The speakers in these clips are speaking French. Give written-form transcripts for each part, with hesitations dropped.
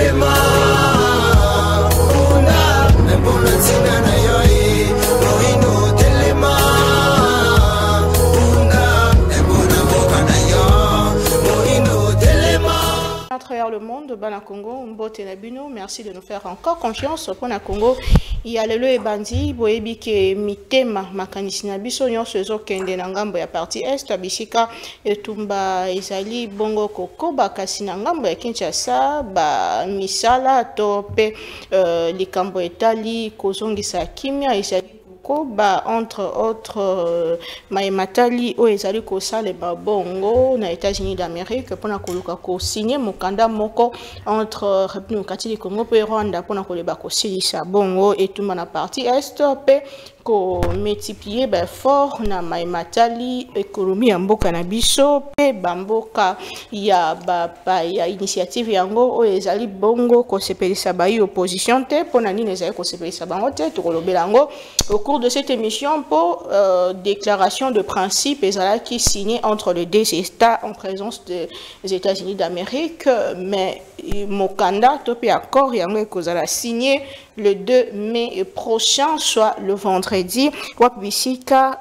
telema una mbona tina na yoi moino telema una mbona boka na yo moino telema. À travers le monde, Bana Congo, Mbote Nabino, merci de nous faire encore confiance pour na Congo. Il y a le bandi, boyebi ke mitema makanisi na biso nyonso ezokende na ngambo ya partie est bisika etumba ezali bongo kokoba kasi na ngambo ya Kinshasa ba misala to pe likambo etali kozongisa kimia ezali ba entre autres maimatali o ezali ko sale ba bongo na États-Unis d'Amérique pona koluka ko signer mokanda moko entre République du Congo pe Rwanda pona koleba ko silisa bongo etumba na partie est pe ko multiplier ba fort na maimatali économie ya mboka na biso pe bamboka ya ba ya initiative yango o ezali bongo ko sepelisa ba opposition te pona nini ezali ko sepelisa bango te to kolobela ngo au cours de cette émission pour déclaration de principe qui signée entre les deux États en présence des États-Unis d'Amérique, mais Mokanda topi accord yango kozala signé le 2 mai prochain, soit le vendredi. Wapbisika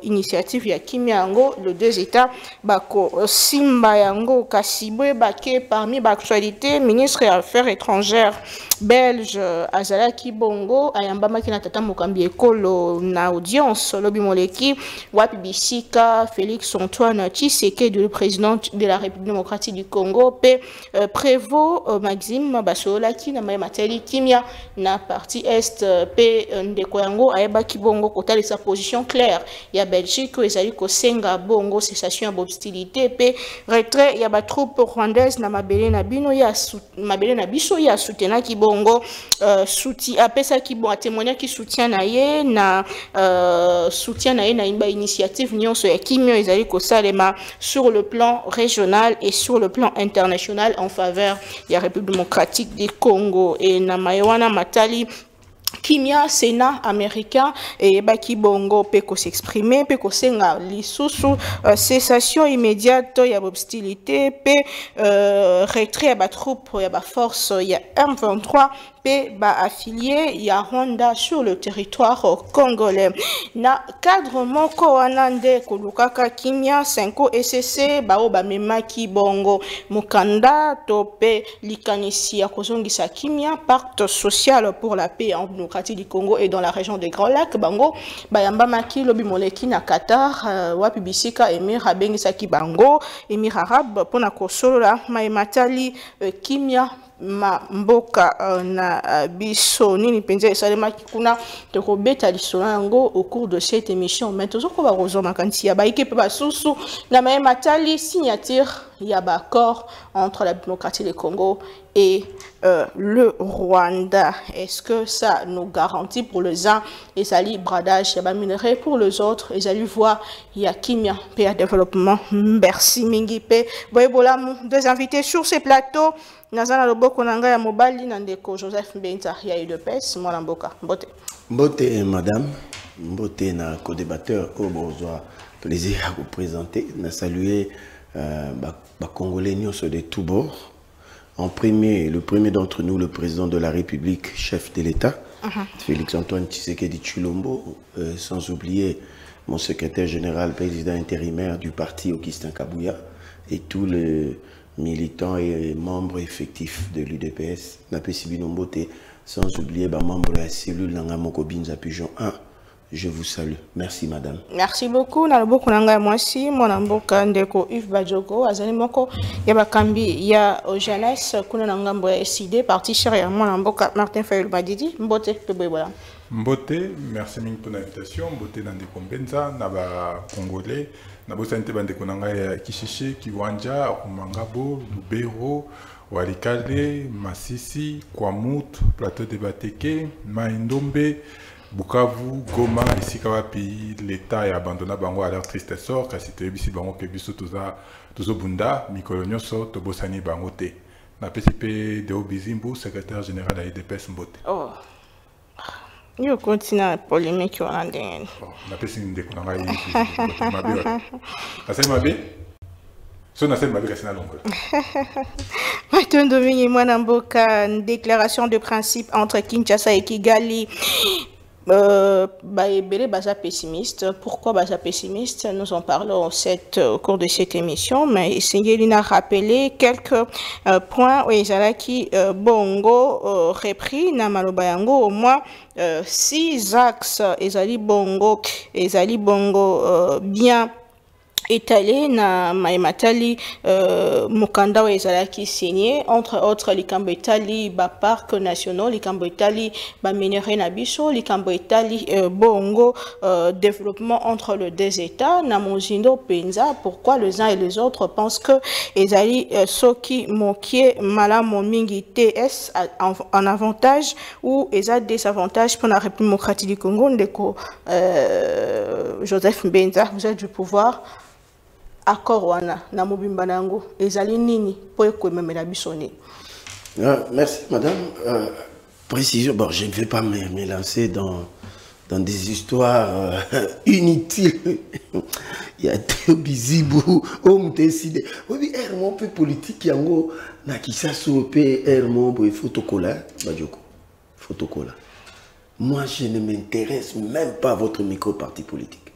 initiative ya Kimiango, le deux États bako simba yango kasibwe bake parmi l'actualité ministre des Affaires étrangères belge Azalaki Bongo ayambama kina tata mokambi ekolo na audience lobi moleki wapbisika Félix Antoine Tshisekedi le président de la République démocratique du Congo pe prévôt Maxime Basolaki na mateli kimia na partie est pe ndeko yango ayebaki bongo kotali sa position claire ya Belgique ezali ko senga bongo cessation ya hostilité pe retrait ya ba troupe rwandaise na mabele na bino ya mabele na biso ya soutenaki bongo soutien apesa ki bon témoigner qui soutient na ye na soutien na ye na ba initiative nyonso ya kimio ezali ko salema sur le plan régional et sur le plan international en faveur de la République démocratique du Congo et na mayowana matali Kimia Sénat américain et baki bongo peko s'exprimer peko senga lisusu cessation immédiate ya hostilité pe retrait ya ba troupe ya ba force ya M23 pe ba affilié ya Rwanda sur le territoire congolais na cadre moko wanande kolukaka Kimia 5 SCC ba oba memaki bongo mukanda to pe likanisi ya kozongisa Kimia pacte social pour la paix en démocratie du Congo et dans la région des Grands Lacs bango bayamba maki lobi moleki na Qatar wapi bisika emir abengisaki bango emir arabe pona kosolola maimatali Kimia ma mboka na biso nini penza esalema kuna to beta lisona yango au cours de cette émission mais toujours ko ba rozoma kanti ya ba équipe ba susu na matali signature ya ba accord entre la démocratie du Congo et le Rwanda. Est-ce que ça nous garantit pour les uns et ça libre bradage ya ba minerai pour les autres et ça lui voit il y a kimia pe à développement. Merci mingi pe boyebola deux invités sur ces plateaux. Nazana loboko nanga ya mobali na ndeko Joseph Mbenta ya UDPS mwana mboka mbote mbote madame mbote na co-débatteur au bonjour plaisir à vous présenter na saluer ba congolais nyonso de tous bords en premier le premier d'entre nous le président de la République chef de l'État Félix Antoine Tshisekedi Tshilombo sans oublier mon secrétaire général président intérimaire du parti Augustin Kabouya et tous les militants et membres effectifs de l'UDPS, sans oublier les membres de la cellule Nangamoko Binza Pigeon 1. Je vous salue. Merci madame. Merci beaucoup. Naloboko nanga mwasi mwana mboka ndeko Yves Badjogo azali moko ya bakambi ya jeunesse kuna na ngambo ya SID parti cher ya mwana mboka Martin Fayulu Badidi mbote pebe bola. Mbote, merci mingi pour l'invitation. Mbote na ndeko Mbenza na ba congolais na bosante bandeko nanga ya Kishishe, Kiwanja, Rumangabo, Lubero, Walikale, Masisi, Kwamut, Plateau de Bateke, Maindombe, Bukavu, Goma, ici Kawapi, l'État a abandonné bango à leur triste sort, car c'était ici bango que biso tozo bunda, mikolonyo so tobosani bango te. Na PCP de Obizimbu, secrétaire général à UDPS Mbote. Oh. Yo continue la polémique on a ndenge. Na pesi ndeko nanga yi. Mabe. Asali mabe? So na sel mabe kasina longo. Matondomingi Mwanamboka, déclaration de principe entre Kinshasa et Kigali. Ebele baza pessimiste. Pourquoi baza pessimiste? Nous en parlons au cours de cette émission, mais Sengeli a rappelé quelques points où Ezalaki Bongo repris na maloba yango au moins 6 axes Ezali Bongo bien étalé na Maimatali Mukanda Ezalaki signé entre autres likambo etali ba parc nationaux likambo etali ba minerai na biso likambo etali bongo développement entre les deux états na mozindo penza. Pourquoi les uns et les autres pensent que ezali soki mokie malamo mingi TS en avantage ou eza désavantage pour la République démocratique du Congo. Ndeko Joseph Mbenza, vous êtes du pouvoir. Accord wana na mobimba nango ezali nini po ekomemela bisoni? Merci madame. Précision, bon, je ne vais pas me lancer dans des histoires inutiles. Il y a des bizibou on décide. Oui, mon peu politique yango na kisa sope mon boy photocola badioko. Photocola. Moi je ne m'intéresse même pas à votre micro parti politique.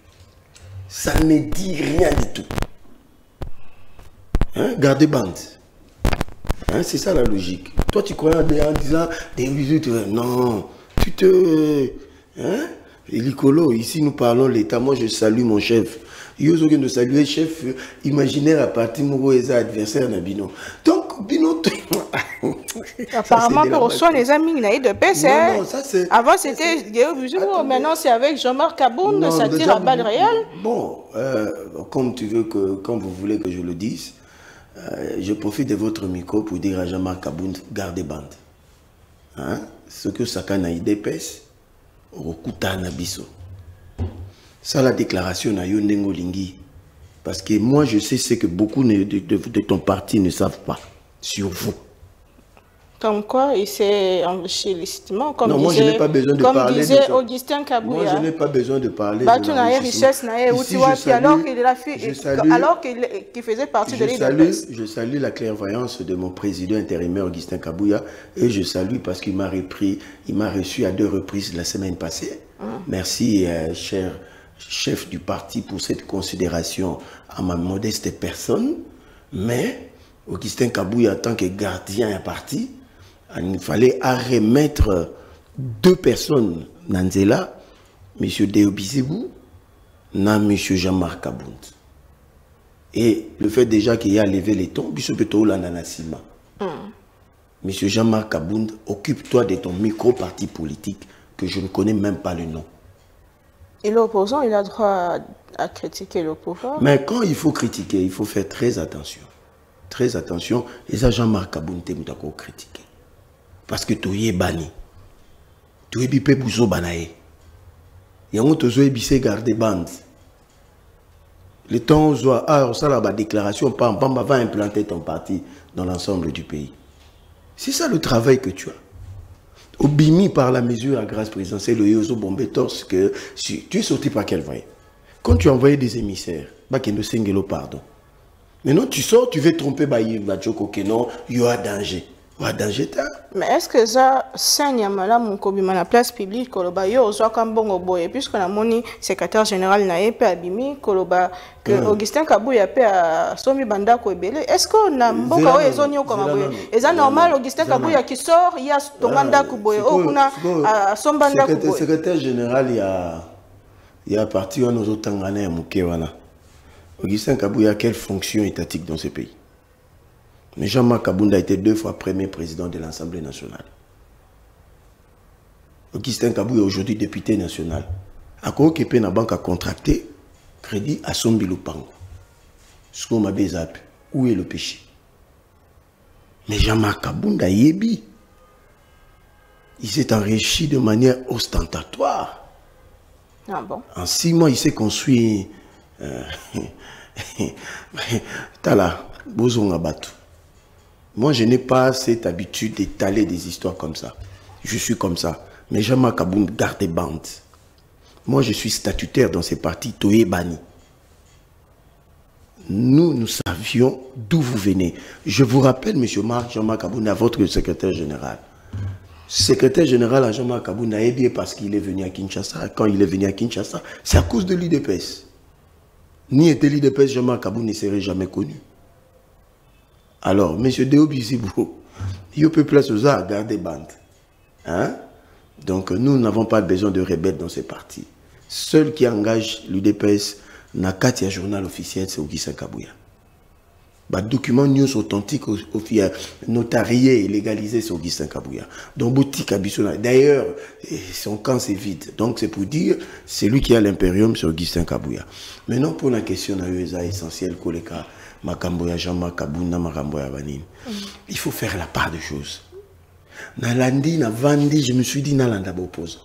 Ça ne me dit rien du tout. Hein? Gardez bande. Hein? C'est ça la logique. Toi, tu crois en disant des visites. Non. Tu te. Hein? L'icolo, ici nous parlons l'État. Moi, je salue mon chef. Il y a de saluer chef imaginaire à partir de mon adversaire Nabino. Donc, Bino. Apparemment, pour soi, les amis, il y a de PC. Avant, c'était maintenant, c'est avec Jean-Marc Kaboun, ça tire à balles réelles. Bon, comme vous voulez que je le dise. Je profite de votre micro pour dire à Jean-Marc Kaboun, gardez bande. Hein? Ce que Sakana IDPS, Rokuta Nabiso. Ça, la déclaration na Yondengo Lingi. Parce que moi, je sais ce que beaucoup de ton parti ne savent pas sur vous. Comme quoi, il s'est enrichi légitimement. Comme non, moi je n'ai pas besoin de parler. Comme disait Augustin Kabouya. Moi je n'ai pas besoin de parler de alors qu'il faisait partie de l'IDPS. Je salue la clairvoyance de mon président intérimaire Augustin Kabouya et je salue parce qu'il m'a reçu à 2 reprises la semaine passée. Merci, cher chef du parti, pour cette considération à ma modeste personne. Mais Augustin Kabouya, en tant que gardien à parti, il fallait remettre 2 personnes, Nanzela, M. Deobizebou, M. Jean-Marc Kaboun. Et le fait déjà qu'il a levé les tons, M. Jean-Marc Kaboun, occupe-toi de ton micro-parti politique que je ne connais même pas le nom. Et l'opposant, il a droit à critiquer le pouvoir. Mais quand il faut critiquer, il faut faire très attention. Très attention. Et ça, Jean-Marc Kaboun, tu as critiqué. Parce que tu es banni. Tu es bipé bouzo banaé. Et on te dit garder bande. Le temps où ça la déclaration, pam, va implanter ton parti dans l'ensemble du pays. C'est ça le travail que tu as. Obimi par la mesure à grâce présidentielle, le Yozo Bombé Torse, que tu es sorti par quel voie? Quand tu as envoyé des émissaires, Bakendo Sengelo, pardon. Maintenant, tu sors, tu veux tromper Bayi Badjoko, que non, il y a danger. Il y a danger, mais est-ce que ça, Sanyamala, mon cobima, la place publique, Koloba, yo, soit comme bon boy, puisque la moni, secrétaire général, n'a pas abimi, Koloba, que Augustin Kabouya paie à Somi Banda Koebele. Est-ce qu'on a un bon kawa et zonio comme un et ça normal, Augustin Kabouya qui sort, il y a Tomanda Kuboye, on a Sombanda Kuboye. Secrétaire général, il y a parti à nos autres Tanganais à Mukewana. Augustin Kabouya, quelle fonction étatique dans ce pays? Mais Jean-Marc Kaboun a été 2 fois premier président de l'Assemblée nationale. Augustin Kabouya est aujourd'hui député national. À quoi que la banque a contracté crédit à Sombi Lupango. Ce qu'on m'a besoin. Où est le péché? Mais Jean-Marc Kaboun a yébi. Il s'est enrichi de manière ostentatoire. Ah bon? En 6 mois, il s'est construit. Tala, Bozonga Batu. Moi, je n'ai pas cette habitude d'étaler des histoires comme ça. Je suis comme ça. Mais Jean-Marc Kaboun garde des bandes. Moi, je suis statutaire dans ces partis Toye Bani. nous savions d'où vous venez. Je vous rappelle, M. Jean-Marc Abouna, votre secrétaire général. Secrétaire général Jean-Marc Abouna est bien parce qu'il est venu à Kinshasa. Quand il est venu à Kinshasa, c'est à cause de l'IDPS. Ni était l'IDPS, Jean-Marc Abouna ne serait jamais connu. Alors, M. Deobizibou, il peut placer aux arts à garder bande. Hein? Donc, nous n'avons pas besoin de rebelles dans ces partis. Seul qui engage l'UDPS, n'a qu'à un journal officiel, c'est Augustin Kabouya. Les documents news authentiques, notariés et légalisés, c'est Augustin Kabouya. Donc, boutique Abissona. D'ailleurs, son camp c'est vide. Donc, c'est pour dire, c'est lui qui a l'impérium, c'est Augustin Kabouya. Maintenant, pour la question essentielle, Makamboya Jean-Marc Abouna, Makamboya Vanine, il faut faire la part des choses. Nalandi, Navandi, je me suis dit, Nalanda opposant.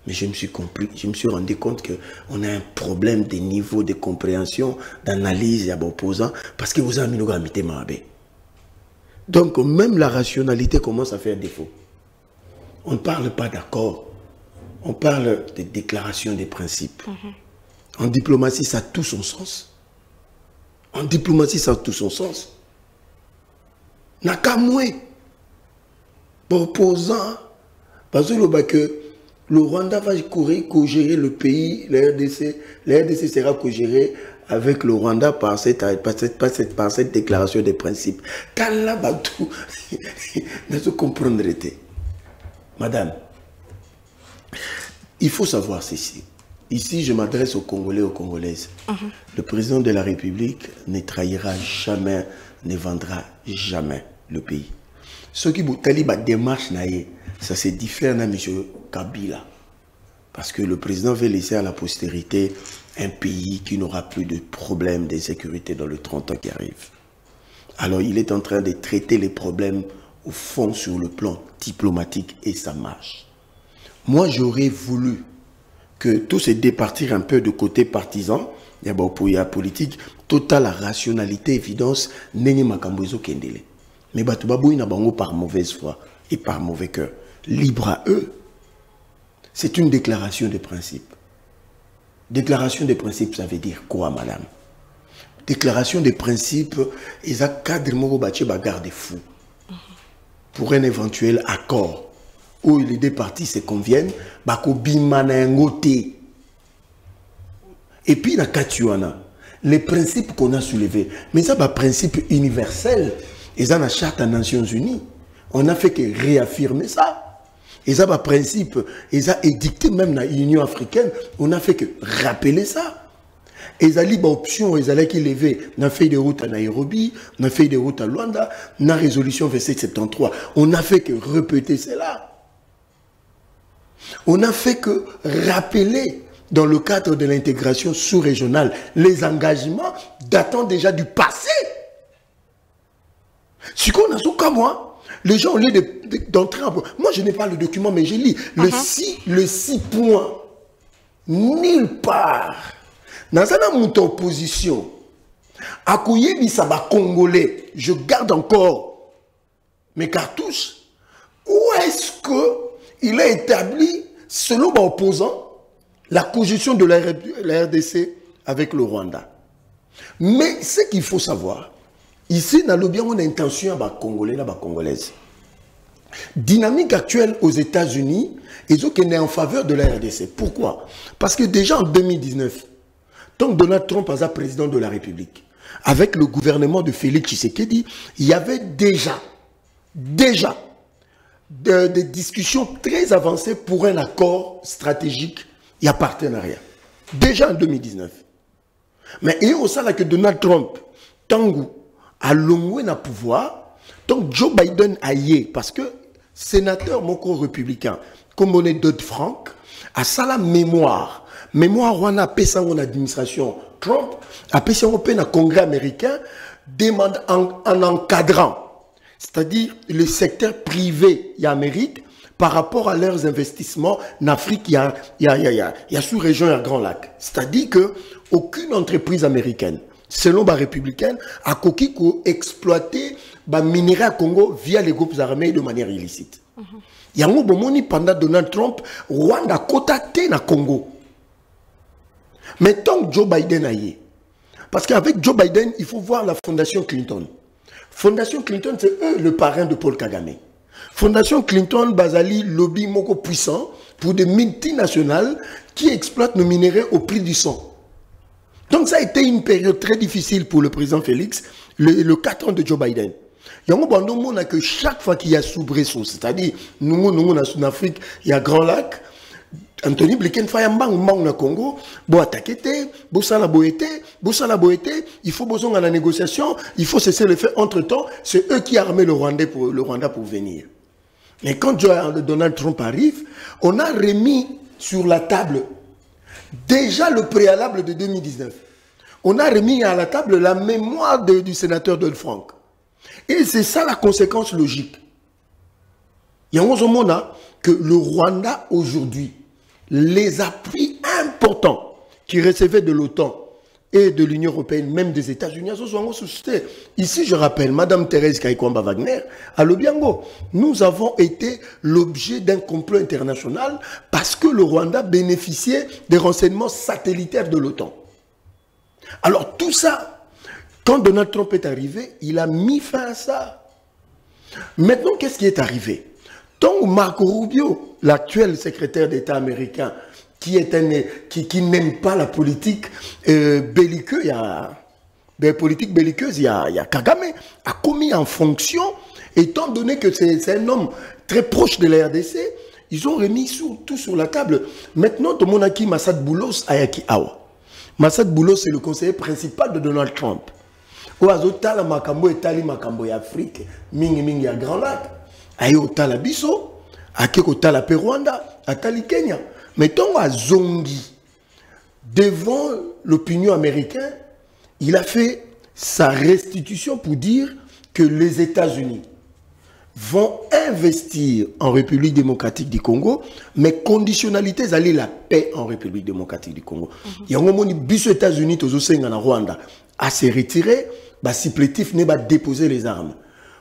Mais je me suis rendu compte qu'on a un problème de niveau de compréhension, d'analyse à opposant, parce que vous avez mis le gramité Mabé. Donc, même la rationalité commence à faire défaut. On ne parle pas d'accord, on parle de déclaration des principes. En diplomatie, ça a tout son sens. En diplomatie, ça a tout son sens. Nakamoué, opposant, parce que le Rwanda va co-gérer le pays, la RDC sera co-gérée avec le Rwanda par cette déclaration des principes. Kalabatou, ne se comprendre. Madame, il faut savoir ceci. Ici, je m'adresse aux Congolais et aux Congolaises. Le président de la République ne trahira jamais, ne vendra jamais le pays. Ce qui vous dit, la démarche, ça se diffère de M. Kabila. Parce que le président veut laisser à la postérité un pays qui n'aura plus de problèmes d'insécurité dans les 30 ans qui arrivent. Alors, il est en train de traiter les problèmes au fond sur le plan diplomatique et ça marche. Moi, j'aurais voulu que tout se départir un peu de côté partisan, il y a la politique, totale rationalité, évidence, n'est makambozo kendele. Mais batubabou n'a bango par mauvaise foi et par mauvais cœur. Libre à eux. C'est une déclaration de principe. Déclaration de principe, ça veut dire quoi, madame? Déclaration de principe, ils ont cadre moro baché bagarde fou pour un éventuel accord où les deux parties se conviennent, bako bimana ngoté. Et puis na katuana, les principes qu'on a soulevés, mais ça c'est un principe universel. Ils ont la charte des Nations Unies. On a fait que réaffirmer ça. Ils ont un principe, ils ont édicté même dans l'Union africaine, on a fait que rappeler ça. Ils ont libre option, ils ont qui lever, on a fait des routes à Nairobi, on a fait des routes à Luanda, on a résolution 2773. On a fait que répéter cela. On a fait que rappeler dans le cadre de l'intégration sous-régionale les engagements datant déjà du passé. Ce qu'on a tout comme moi. Les gens, au lieu d'entrer en... Moi, je n'ai pas le document, mais je lis. Le 6 points. Nulle part. Dans une opposition, à Kouyebi Saba Congolais, je garde encore mes cartouches. Où est-ce qu'il a établi, selon mon opposant, la conjonction de la RDC avec le Rwanda? Mais ce qu'il faut savoir, ici, dans le bien, on a intention à Congolais, à Congolaises. Dynamique actuelle aux États-Unis, ils ont été en faveur de la RDC. Pourquoi? Parce que déjà en 2019, tant que Donald Trump était président de la République, avec le gouvernement de Félix Tshisekedi, il y avait déjà des discussions très avancées pour un accord stratégique et un partenariat. Déjà en 2019. Mais il y a aussi que Donald Trump, Tangu, a longé dans le pouvoir, donc Joe Biden a yé, parce que sénateur moko républicain, comme on est Dodd-Frank, a ça la mémoire. Mémoire, on a fait ça en administration Trump, a fait ça en congrès américain, demande en encadrant, c'est-à-dire le secteur privé et Amérique, par rapport à leurs investissements en Afrique, il y a sous-région et à Grand Lac. C'est-à-dire qu'aucune entreprise américaine, selon la républicaine, a coquille exploiter les minéraux à Congo via les groupes armés de manière illicite. Il y a un moment pendant Donald Trump, Rwanda cotaté na Congo. Mais tant que Joe Biden a eu, Parce qu'avec Joe Biden, il faut voir la Fondation Clinton. Fondation Clinton, c'est eux le parrain de Paul Kagame. Fondation Clinton, Bazali, lobby moko puissant pour des multinationales qui exploitent nos minéraux au prix du sang. Donc ça a été une période très difficile pour le président Félix, le 4 ans de Joe Biden. Il y a que chaque fois qu'il y a soubresaut, c'est-à-dire nous en Afrique, il y a Grand Lac, Anthony Blinken Fayambang au Congo, bo attaquer, bo sala boete, il faut besoin de la négociation, il faut cesser le fait. Entre-temps, c'est eux qui arment le Rwanda pour venir. Mais quand Donald Trump arrive, on a remis sur la table déjà le préalable de 2019. On a remis à la table la mémoire du sénateur Dodd Frank. Et c'est ça la conséquence logique. Il y a un moment que le Rwanda aujourd'hui, les appuis importants qui recevaient de l'OTAN et de l'Union européenne, même des États-Unis, ici, je rappelle, Madame Thérèse Kaikwamba Wagner, à Lobiango, nous avons été l'objet d'un complot international parce que le Rwanda bénéficiait des renseignements satellitaires de l'OTAN. Alors tout ça, quand Donald Trump est arrivé, il a mis fin à ça. Maintenant, qu'est-ce qui est arrivé? Tant Marco Rubio, l'actuel secrétaire d'État américain, qui n'aime pas la politique belliqueuse, il y a Kagame, a commis en fonction, étant donné que c'est un homme très proche de la RDC, ils ont remis tout sur la table. Maintenant, tout le monde a qui Massad Boulos Ayaki Awa. Massad Boulos, c'est le conseiller principal de Donald Trump. Oazo tala makambo etali makambo ya Afrique, mingi ya Grand Lac. Ayo tala biso, akeko tala pe Rwanda, atali Kenya. Mais tant à Zongi, devant l'opinion américaine, il a fait sa restitution pour dire que les États-Unis vont investir en République démocratique du Congo, mais conditionnalités aller la paix en République démocratique du Congo. Il y a un moment où les États-Unis, en Rwanda, à se retirer, bah, supplétif n'est pas déposer les armes.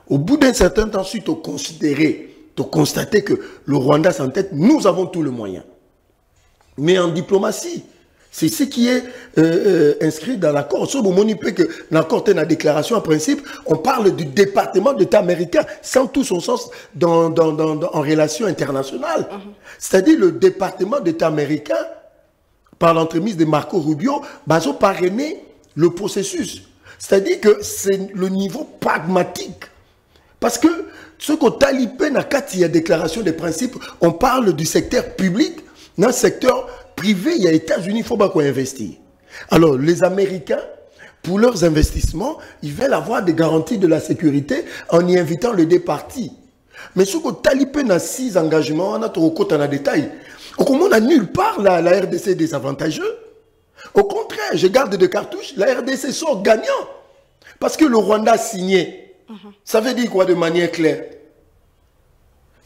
Au bout d'un certain temps, suite au considérer, au constater que le Rwanda s'entête, nous avons tous les moyens. Mais en diplomatie, c'est ce qui est inscrit dans l'accord. Sauf au moment que l'accord est une déclaration en principe, on parle du département d'État américain sans tout son sens en relation internationale. C'est-à-dire le département d'État américain, par l'entremise de Marco Rubio, va parrainer le processus. C'est-à-dire que c'est le niveau pragmatique. Parce que ce qu'on talipé dans la déclaration des principes, on parle du secteur public. Dans le secteur privé, il y a les États-Unis, il faut pas qu'on investisse. Alors, les Américains, pour leurs investissements, ils veulent avoir des garanties de la sécurité en y invitant les deux parties. Mais ce qu'on talipé dans 6 engagements, on a trop côté en détail. On n'a nulle part la RDC désavantageux. Au contraire, je garde des cartouches, la RDC sort gagnant. Parce que le Rwanda a signé. Ça veut dire quoi de manière claire?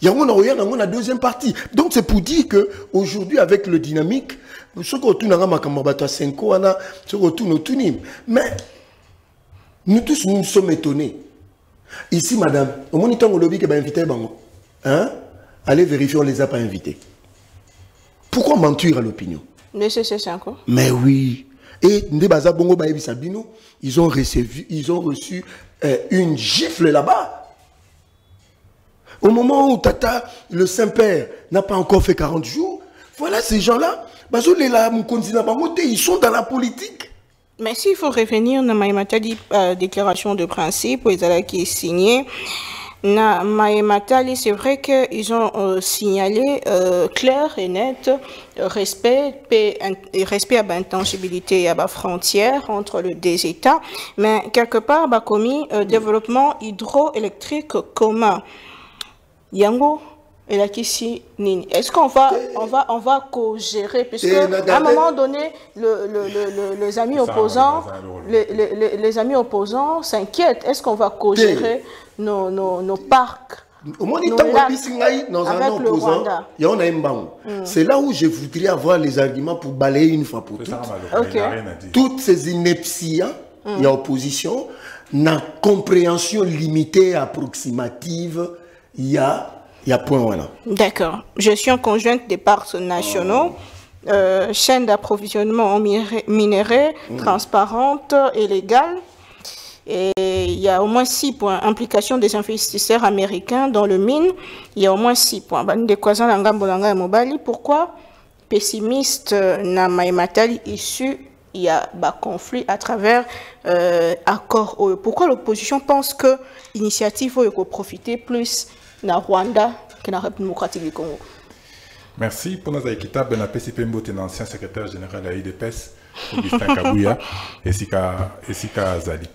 Il y a une deuxième partie. Donc c'est pour dire qu'aujourd'hui, avec le dynamique, ce qu'on mais nous tous, nous sommes étonnés. Ici, madame, au moment où lobby est invité, allez vérifier, on ne les a pas invités. Pourquoi mentir à l'opinion? C'est encore. Mais oui. Et ils ont reçu une gifle là-bas. Au moment où Tata, le Saint-Père, n'a pas encore fait 40 jours, voilà ces gens-là, ils sont dans la politique. Mais s'il faut revenir à Maïmatali déclaration de principe, qui est signée, c'est vrai qu'ils ont signalé clair et net respect à l'intangibilité et à la frontière entre les deux États, mais quelque part, commis développement hydroélectrique commun. Yango et la Kissi Nini. Est-ce qu'on va co-gérer, puisque à un moment donné, les amis opposants, les amis opposants s'inquiètent. Est-ce qu'on va co-gérer nos parcs? Avec le Rwanda. C'est là où je voudrais avoir les arguments pour balayer une fois pour toutes. Toutes ces inepties, il y a opposition, na compréhension limitée, approximative. Il y a point voilà. D'accord. Gestion conjointe des parcs nationaux. chaîne d'approvisionnement en minerais transparente et légale. Et il y a au moins 6 points. Implication des investisseurs américains dans le mine, il y a au moins 6 points. Pourquoi pessimiste na Matali issu, il y a un conflit à travers accord. Pourquoi l'opposition pense que l'initiative va profiter plus na Rwanda que na République démocratique du Congo? Merci pour nos équitables. Ben PCP Mbote, ancien secrétaire général à l'IDPS, Augustin Kabouya et Sika Zali.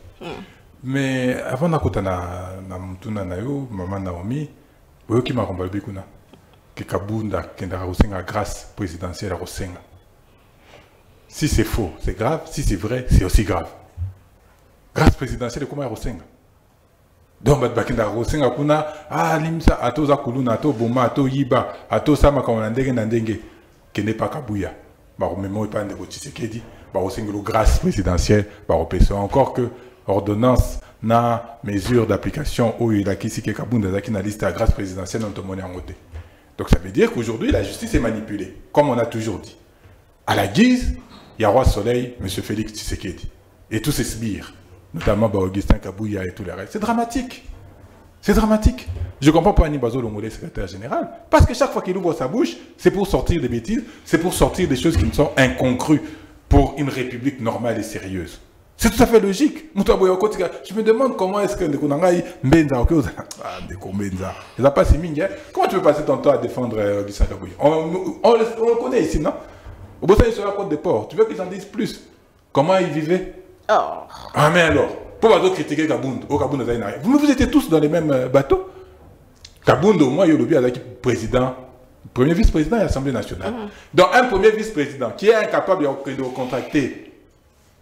Mais avant d'accouter na mutuna na yo maman Naomi, vous qui m'a combattu kuna que Kabunda kendara rosenga grâce présidentielle à rosenga. Si c'est faux, c'est grave. Si c'est vrai, c'est aussi grave. Grâce présidentielle comment rosenga? Donc bakenda rosenga kuna limsa ato za kuluna ato boma ato yiba ato sama kama ndenge na ndenge kende pa Kabuya. Ba rememo pas de Tshisekedi, ba rosenga grâce présidentielle, ba repesa encore que ordonnance na mesure d'application où il a qui que Kabunda zaki na liste à grâce présidentielle dans ton monnaie en côté. Donc ça veut dire qu'aujourd'hui la justice est manipulée, comme on a toujours dit. À la guise, il y a Roi Soleil, M. Félix Tshisekedi et tous ses sbires, notamment Augustin Kabouya et tout le reste. C'est dramatique. C'est dramatique. Je comprends pas Annie Bazo Longolé, secrétaire général, parce que chaque fois qu'il ouvre sa bouche, c'est pour sortir des bêtises, c'est pour sortir des choses qui me sont incongrues pour une république normale et sérieuse. C'est tout à fait logique. Je me demande comment est-ce que comment tu peux passer ton temps à défendre Augustin Kabouya? On le connaît ici, non? Au bout de ça, il sur la côte des ports. Tu veux qu'ils en disent plus? Comment ils vivaient? Ah, mais alors, pour critiquer Kabound, vous étiez tous dans les mêmes bateaux. Kabound, au moins, il y a le président, premier vice-président de l'Assemblée nationale. Donc, un premier vice-président qui est incapable de contracter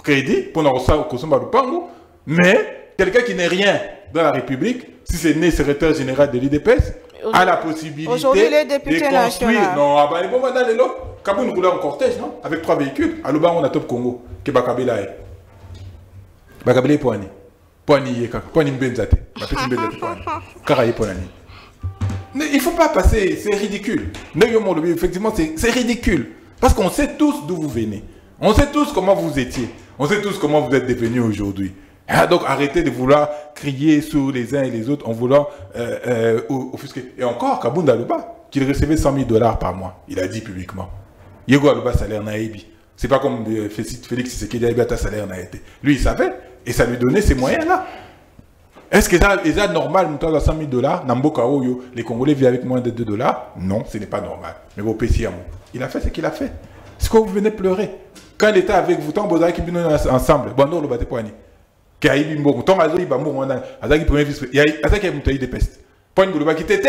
crédit pour nous recevoir au Kosomba Lupango, mais quelqu'un qui n'est rien dans la République, si c'est né secrétaire général de l'IDPS, a la possibilité de construire. Non, il faut dans les lots. Kabound roulait en cortège, non? Avec 3 véhicules. À l'Oban, on a Top Congo, qui est Bakabila. Bakabila est Poani. Poani, Poani Mbenzate. Karaye Poani. Il ne faut pas passer, c'est ridicule. Effectivement, c'est ridicule. Parce qu'on sait tous d'où vous venez. On sait tous comment vous étiez. On sait tous comment vous êtes devenus aujourd'hui. Donc arrêtez de vouloir crier sur les uns et les autres en voulant offusquer. Et encore, Kabounda Aluba, qu'il recevait 100 000 $ par mois, il a dit publiquement. Yego Aluba salaire naïbi. C'est pas comme Félix Tshisekedi Aluba ta salaire n'a été. Lui, il savait et ça lui donnait ces moyens-là. Est-ce que c'est normal, à 100 000 $, Namboka Oyo, les Congolais vivent avec moins de 2 $? Non, ce n'est pas normal. Mais vos PCM, il a fait ce qu'il a fait. C'est quoi vous venez pleurer? Quand l'État avec vous, tant que vous avez ensemble, bon, non, le bâté poignet. Qui a eu bon, tant que vous avez un azaki premier vice, il y a un mutaï de peste. Point de boulot qui était,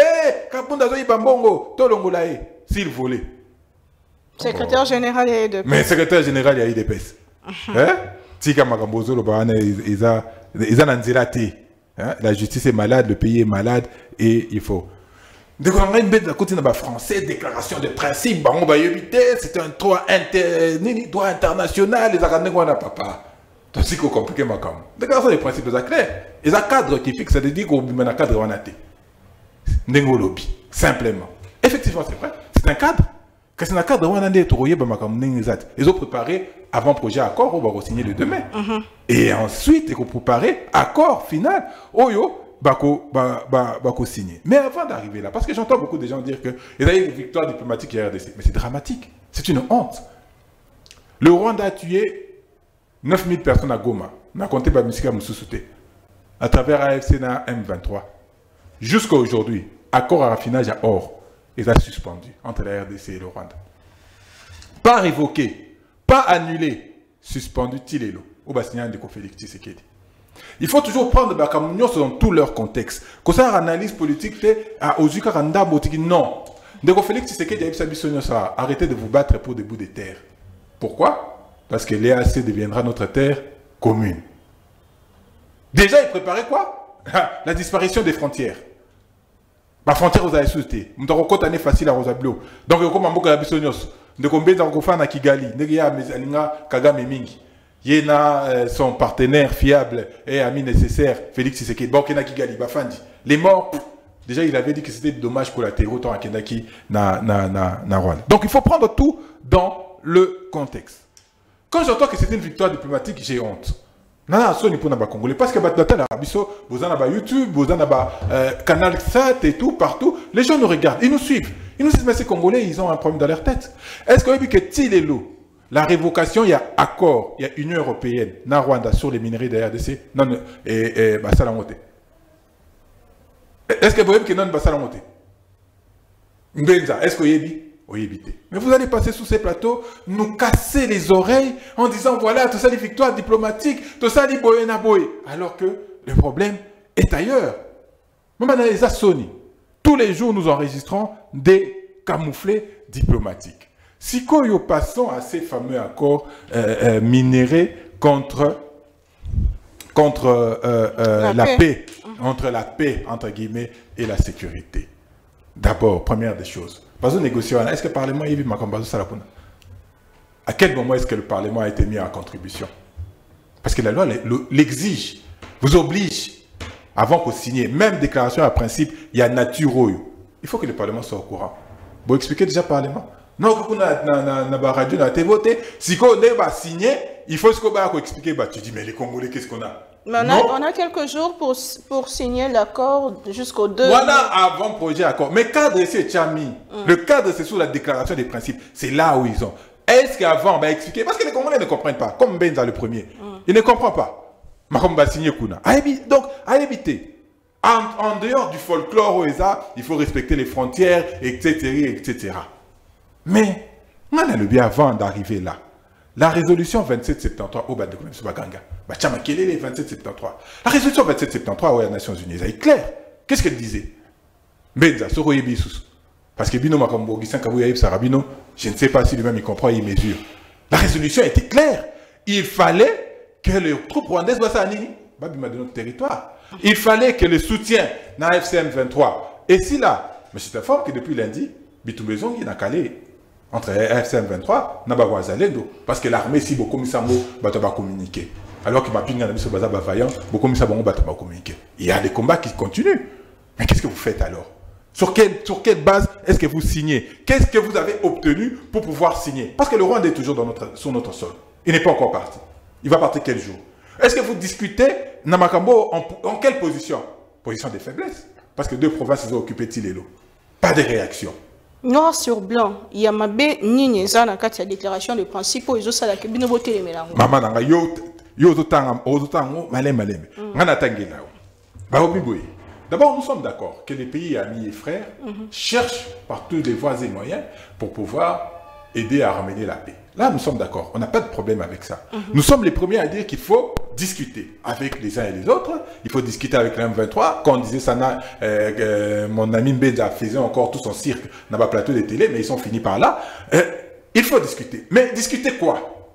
Kapunda Zoï Bambongo, Tolongolae, s'il volait. Secrétaire général et de mais secrétaire général, il y a eu des pestes. Hein? Tika Magambozo, le baran, ils ont nanzirati. La justice est malade, le pays est malade et il faut. Donc on a une bête de côté de français, déclaration de principe, c'est un droit international, les Arabes papa. Donc c'est compliqué ma com. Déclaration de principe, c'est clair. Et un cadre qui fixe, ça veut dire qu'on met un cadre en athée. Lobby, simplement. Effectivement, c'est vrai. C'est un cadre. Quand c'est un cadre, on a des trouillés, ils ont préparé avant projet accord, on va signer le demain. Et ensuite, ils ont préparé accord final. Oyo. Bako signé. Mais avant d'arriver là, parce que j'entends beaucoup de gens dire que il y a eu une victoire diplomatique à RDC, mais c'est dramatique, c'est une honte. Le Rwanda a tué 9000 personnes à Goma, on a compté Bamisika Moussoussouté, à travers AFC na M23. Jusqu'à aujourd'hui, accord à raffinage à or, ils ont suspendu entre la RDC et le Rwanda. Pas révoqué, pas annulé, suspendu Tilelo, au Bassignan de Félix Tshisekedi. Il faut toujours prendre la communion dans tout leur contexte. Quand ça analyse politique, non. Donc Félix Tshisekedi a arrêté de vous battre pour des bouts de terre. Pourquoi? Parce que l'EAC deviendra notre terre commune. Déjà, il préparait quoi? La disparition des frontières. La frontière aux ASUT. Nous avons contacté facile à Rosablo. Donc, comme on a dit, nous avons à Kigali, nous avons Kagame Mingi. Il y a son partenaire fiable et ami nécessaire, Félix Tshisekedi. Kigali, Bafandi. Les morts, déjà il avait dit que c'était des dommages collatéraux tant à Kendaki, na Rwanda. Donc il faut prendre tout dans le contexte. Quand j'entends que c'était une victoire diplomatique, j'ai honte. Non, ce n'est pas les Congolais. Parce que vous en avez YouTube, vous en avez Canal Sat et tout, partout. Les gens nous regardent, ils nous suivent. Ils nous disent, mais ces Congolais, ils ont un problème dans leur tête. Est-ce qu'on a vu que Tilelo, la révocation, il y a accord, il y a Union Européenne, na Rwanda, sur les minerais de la RDC, non, et Basalamote. Est-ce que vous voyez que non, Basalamote? Est-ce que vous avez éviter. Mais vous allez passer sous ces plateaux, nous casser les oreilles en disant voilà, tout ça des victoires diplomatiques, tout ça des boyena boy. Alors que le problème est ailleurs. Tous les jours, nous enregistrons des camouflets diplomatiques. Si nous passons à ces fameux accords minérés contre la paix, entre la paix, entre guillemets, et la sécurité. D'abord, première des choses. Est-ce que le Parlement est venu à quel moment est-ce que le Parlement a été mis en contribution? Parce que la loi l'exige, vous oblige, avant qu'on signe, même déclaration à principe, il y a nature. Il faut que le Parlement soit au courant. Vous expliquez déjà le Parlement? Non, quand on a radio, on a été voté, si on a signé, il faut expliquer. Tu dis, mais les Congolais, qu'est-ce qu'on a? Mais on a quelques jours pour signer l'accord jusqu'au 2. Voilà, avant projet accord. Mais cadre, c'est Tchami. Le cadre, c'est sous la déclaration des principes. C'est là où ils ont. Est-ce qu'avant, on va expliquer? Parce que les Congolais ne comprennent pas. Comme Benza le premier. Il ne comprend pas. Mais comme on va signer Kuna. Donc, à éviter. En dehors du folklore, il faut respecter les frontières, etc., etc. Mais, on a le bien avant d'arriver là. La résolution 2773 au Badekounem Baganga. Quel est les 2773? La résolution 2773 aux Nations Unies, elle est claire. Qu'est-ce qu'elle disait? Benza, parce que Bino Makambo, Sarabino, je ne sais pas si lui-même il comprend, il mesure. La résolution était claire. Il fallait que les troupes rwandaises soient à notre territoire. Il fallait que le soutien dans FCM 23. Et si là, mais je t'informe que depuis lundi, Bitoubezong, il a calé entre FCM 23 et Zalendo. Parce que l'armée, si beaucoup va communiquer. Alors que ma pinga n'a pas vaillant, beaucoup va communiquer. Il y a des combats qui continuent. Mais qu'est-ce que vous faites alors? Sur quelle base est-ce que vous signez? Qu'est-ce que vous avez obtenu pour pouvoir signer? Parce que le Rwanda est toujours sur notre sol. Il n'est pas encore parti. Il va partir quel jour? Est-ce que vous discutez Namakambo en quelle position? Position de faiblesse. Parce que deux provinces ont occupé Tilelo. Pas de réaction. Noir sur blanc, il y a ma Ninyeza dans la déclaration de principe où ils ont ça la kebino boté les mélanges. Maman nanga yo zotango malem. Ngana tangela. Ba obiboy. D'abord, nous sommes d'accord que les pays amis et frères cherchent par tous les voies et moyens pour pouvoir aider à ramener la paix. Là, nous sommes d'accord. On n'a pas de problème avec ça. Nous sommes les premiers à dire qu'il faut discuter avec les uns et les autres. Il faut discuter avec la M23. Quand on disait ça, mon ami Mbedza faisait encore tout son cirque dans le plateau de télé, mais ils sont finis par là. Il faut discuter. Mais discuter quoi?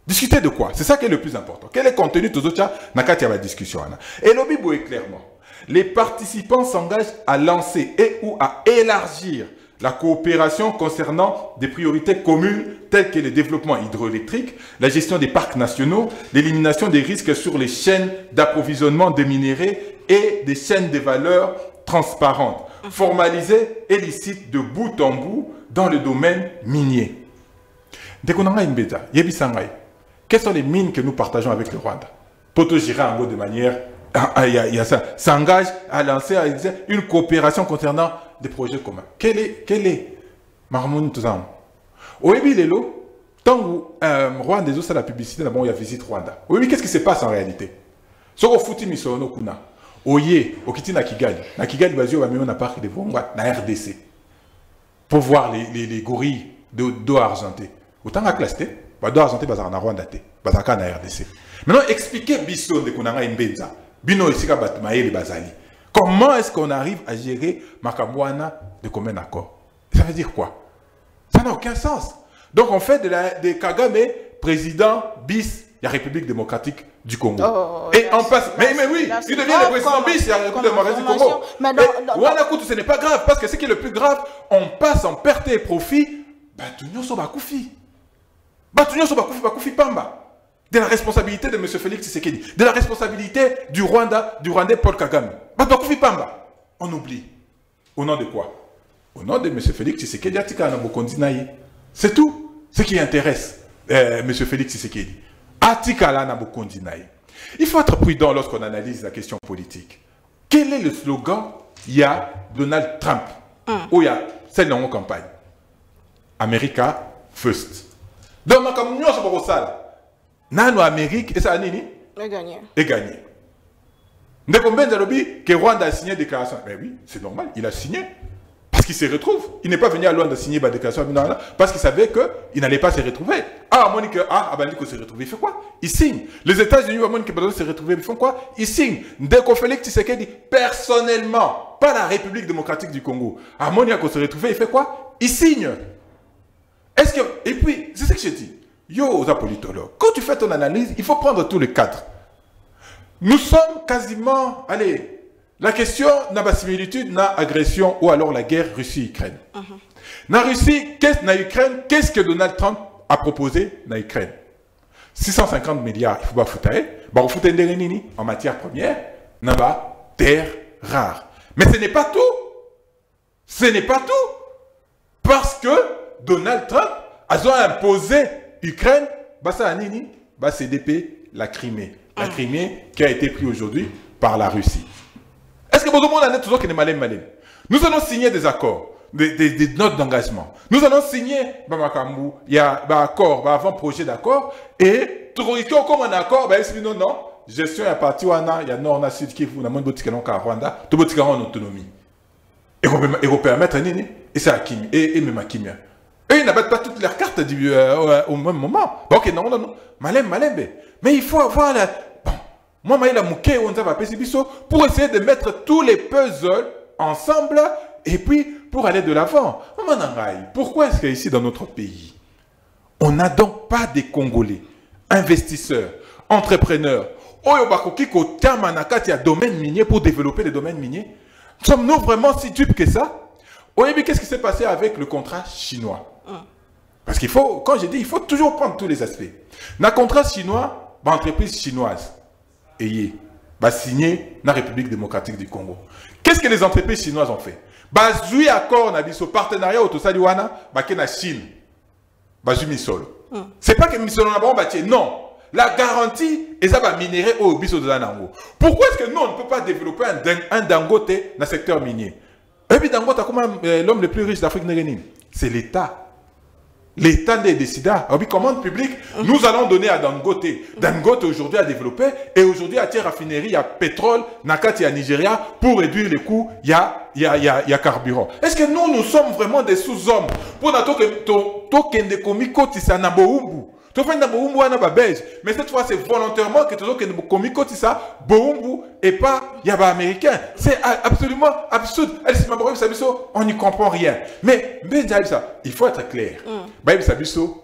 Discuter de quoi? C'est ça qui est le plus important. Quel est le contenu de la discussion? Et l'Obibou est clairement. Les participants s'engagent à lancer et ou à élargir la coopération concernant des priorités communes telles que le développement hydroélectrique, la gestion des parcs nationaux, l'élimination des risques sur les chaînes d'approvisionnement de minerais et des chaînes de valeur transparentes, formalisées et licites de bout en bout dans le domaine minier. Quelles sont les mines que nous partageons avec le Rwanda? Poto Gira en de manière... Il y a ça. S'engage à lancer une coopération concernant des projets communs. Quel est Marmoun Touzam? Oebi Lelo, tant que Rwanda des la publicité, d'abord il y a visite Rwanda. Oebi, qu'est-ce qui se passe en réalité? Ce qu'on fout Misono Kuna. Oye, Okiti na Kigali. Na Kigali, Bazio va même na parc de Vonga, na RDC. Pour voir les gorilles d'eau argentée. Autant à classer, d'eau argentée, Bazar na Rwanda, Bazaka na RDC. Maintenant, expliquez Bisso de Kunanga Mbenza. Bino Isika Batmae les Bazali. Comment est-ce qu'on arrive à gérer Makamwana de commun accord? Ça veut dire quoi? Ça n'a aucun sens. Donc on fait de Kagame président bis la République démocratique du Congo. Et on passe. Mais oui, il devient le président bis la République démocratique du Congo. Voilà, ce n'est pas grave parce que ce qui est le plus grave, on passe en perte et profit. Batunyo Sobakufi. Batunyo Sobakufi, Bakufi Pamba. De la responsabilité de M. Félix Tshisekedi, de la responsabilité du Rwandais Paul Kagame. Bakufi Pamba. On oublie. Au nom de quoi? Au nom de M. Félix Tshisekedi, c'est tout. ce qui intéresse M. Félix Tshisekedi. Atikala na bokondi naye. Il faut être prudent lorsqu'on analyse la question politique. Quel est le slogan? Il y a Donald Trump, ou il y a celle dans mon campagne. America First. Donc, comme nous, on se Nano Amérique, et ça a nini? Et gagné. Et gagné. Dès combien de lobby que Rwanda a signé une déclaration? Ben oui, c'est normal, il a signé. Parce qu'il se retrouve. Il n'est pas venu à Luanda signer une déclaration parce qu'il savait qu'il n'allait pas se retrouver. Ah, Monique, Abandiko se retrouve. Il fait quoi? Il signe. Les États-Unis, Monique se retrouver. Ils font quoi? Ils signent. Dès qu'on fait Tshisekedi, personnellement, pas la République démocratique du Congo. Ah, Monique se retrouver, il fait quoi? Il signe. Est-ce que. Et puis, c'est ce que je dis. Yo, aux politologues, quand tu fais ton analyse, il faut prendre tous les cadres. Nous sommes quasiment. Allez. La question n'a pas similitude, n'a agression ou alors la guerre Russie-Ukraine. Na Russie, Ukraine, qu'est-ce que Donald Trump a proposé na Ukraine? 650 milliards, il faut pas foutre. Bah, foutre en matière première, n'a pas terre rare. Mais ce n'est pas tout. Ce n'est pas tout. Parce que Donald Trump a imposé Ukraine, bah ça a nini, bah CDP, la Crimée. La Crimée qui a été prise aujourd'hui par la Russie. Est-ce que tout le monde a toujours qu'il est malin? Nous allons signer des accords, des notes d'engagement. Nous allons signer, il y a un accord, un avant-projet d'accord, et tout comme un accord, non, non, gestion à partir il y a nord, sud, qui vous, a Rwanda, tout le monde en autonomie. Et on peut permettre, et c'est Hakimi, et même Hakimi. Eux, ils n'abattent pas toutes leurs cartes au même moment. Ok, non, non, non, malin, mais il faut avoir la. Moi, pour essayer de mettre tous les puzzles ensemble et puis pour aller de l'avant. Pourquoi est-ce qu'ici dans notre pays, on n'a donc pas des Congolais, investisseurs, entrepreneurs, qui a domaine minier pour développer les domaines miniers? Sommes-nous vraiment si dupes que ça? Qu'est-ce qui s'est passé avec le contrat chinois? Parce qu'il faut, quand j'ai dit, il faut toujours prendre tous les aspects. Dans le contrat chinois, l'entreprise chinoise, et signé dans la République démocratique du Congo. Qu'est-ce que les entreprises chinoises ont fait? Jouer accord au partenariat au Tosaliwana, la Chine. C'est pas que Misolo n'a pas bâti, non. La garantie est ça va minérer au biso de l'anango. Pourquoi est-ce que nous on ne peut pas développer un Dangote dans le secteur minier? Et puis Dangote a comment l'homme le plus riche d'Afrique nérénine? C'est l'État. L'État des décideurs, commande publique, nous allons donner à Dangote. Dangote aujourd'hui a développé et aujourd'hui à Terre raffinerie, il y a pétrole, Nakati à Nigeria, pour réduire les coûts, il y a carburant. Est-ce que nous sommes vraiment des sous-hommes pour que komiko tisa na boumbu? Mais cette fois, c'est volontairement que komiko tisa boumbu et pas yaba américain. C'est absolument absurde. On n'y comprend rien. Mais il faut être clair.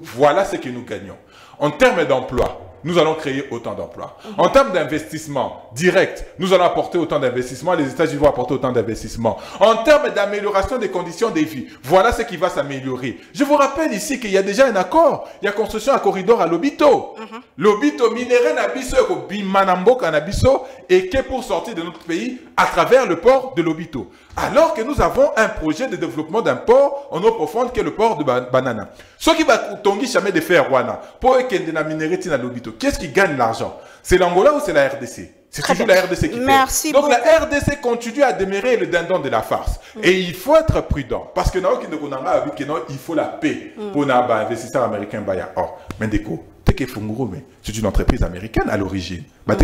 Voilà ce que nous gagnons. En termes d'emploi, nous allons créer autant d'emplois. En termes d'investissement direct, nous allons apporter autant d'investissements. Les États-Unis vont apporter autant d'investissements. En termes d'amélioration des conditions de vie, voilà ce qui va s'améliorer. Je vous rappelle ici qu'il y a déjà un accord. Il y a construction à corridor à Lobito. Lobito minéré nabiso bimanamboka nabiso et qui pour sortir de notre pays à travers le port de Lobito. Alors que nous avons un projet de développement d'un port en eau profonde qui est le port de Banana. Ce qui va tongi jamais de faire Rwanda pour que la minerai à Lobito. Qu'est-ce qui gagne l'argent? C'est l'Angola ou c'est la RDC? C'est toujours la RDC qui paie. Donc la RDC continue à demeurer le dindon de la farce. Et il faut être prudent. Parce que il faut la paix pour les investisseurs américains. Or, Mendeko, c'est une entreprise américaine à l'origine. À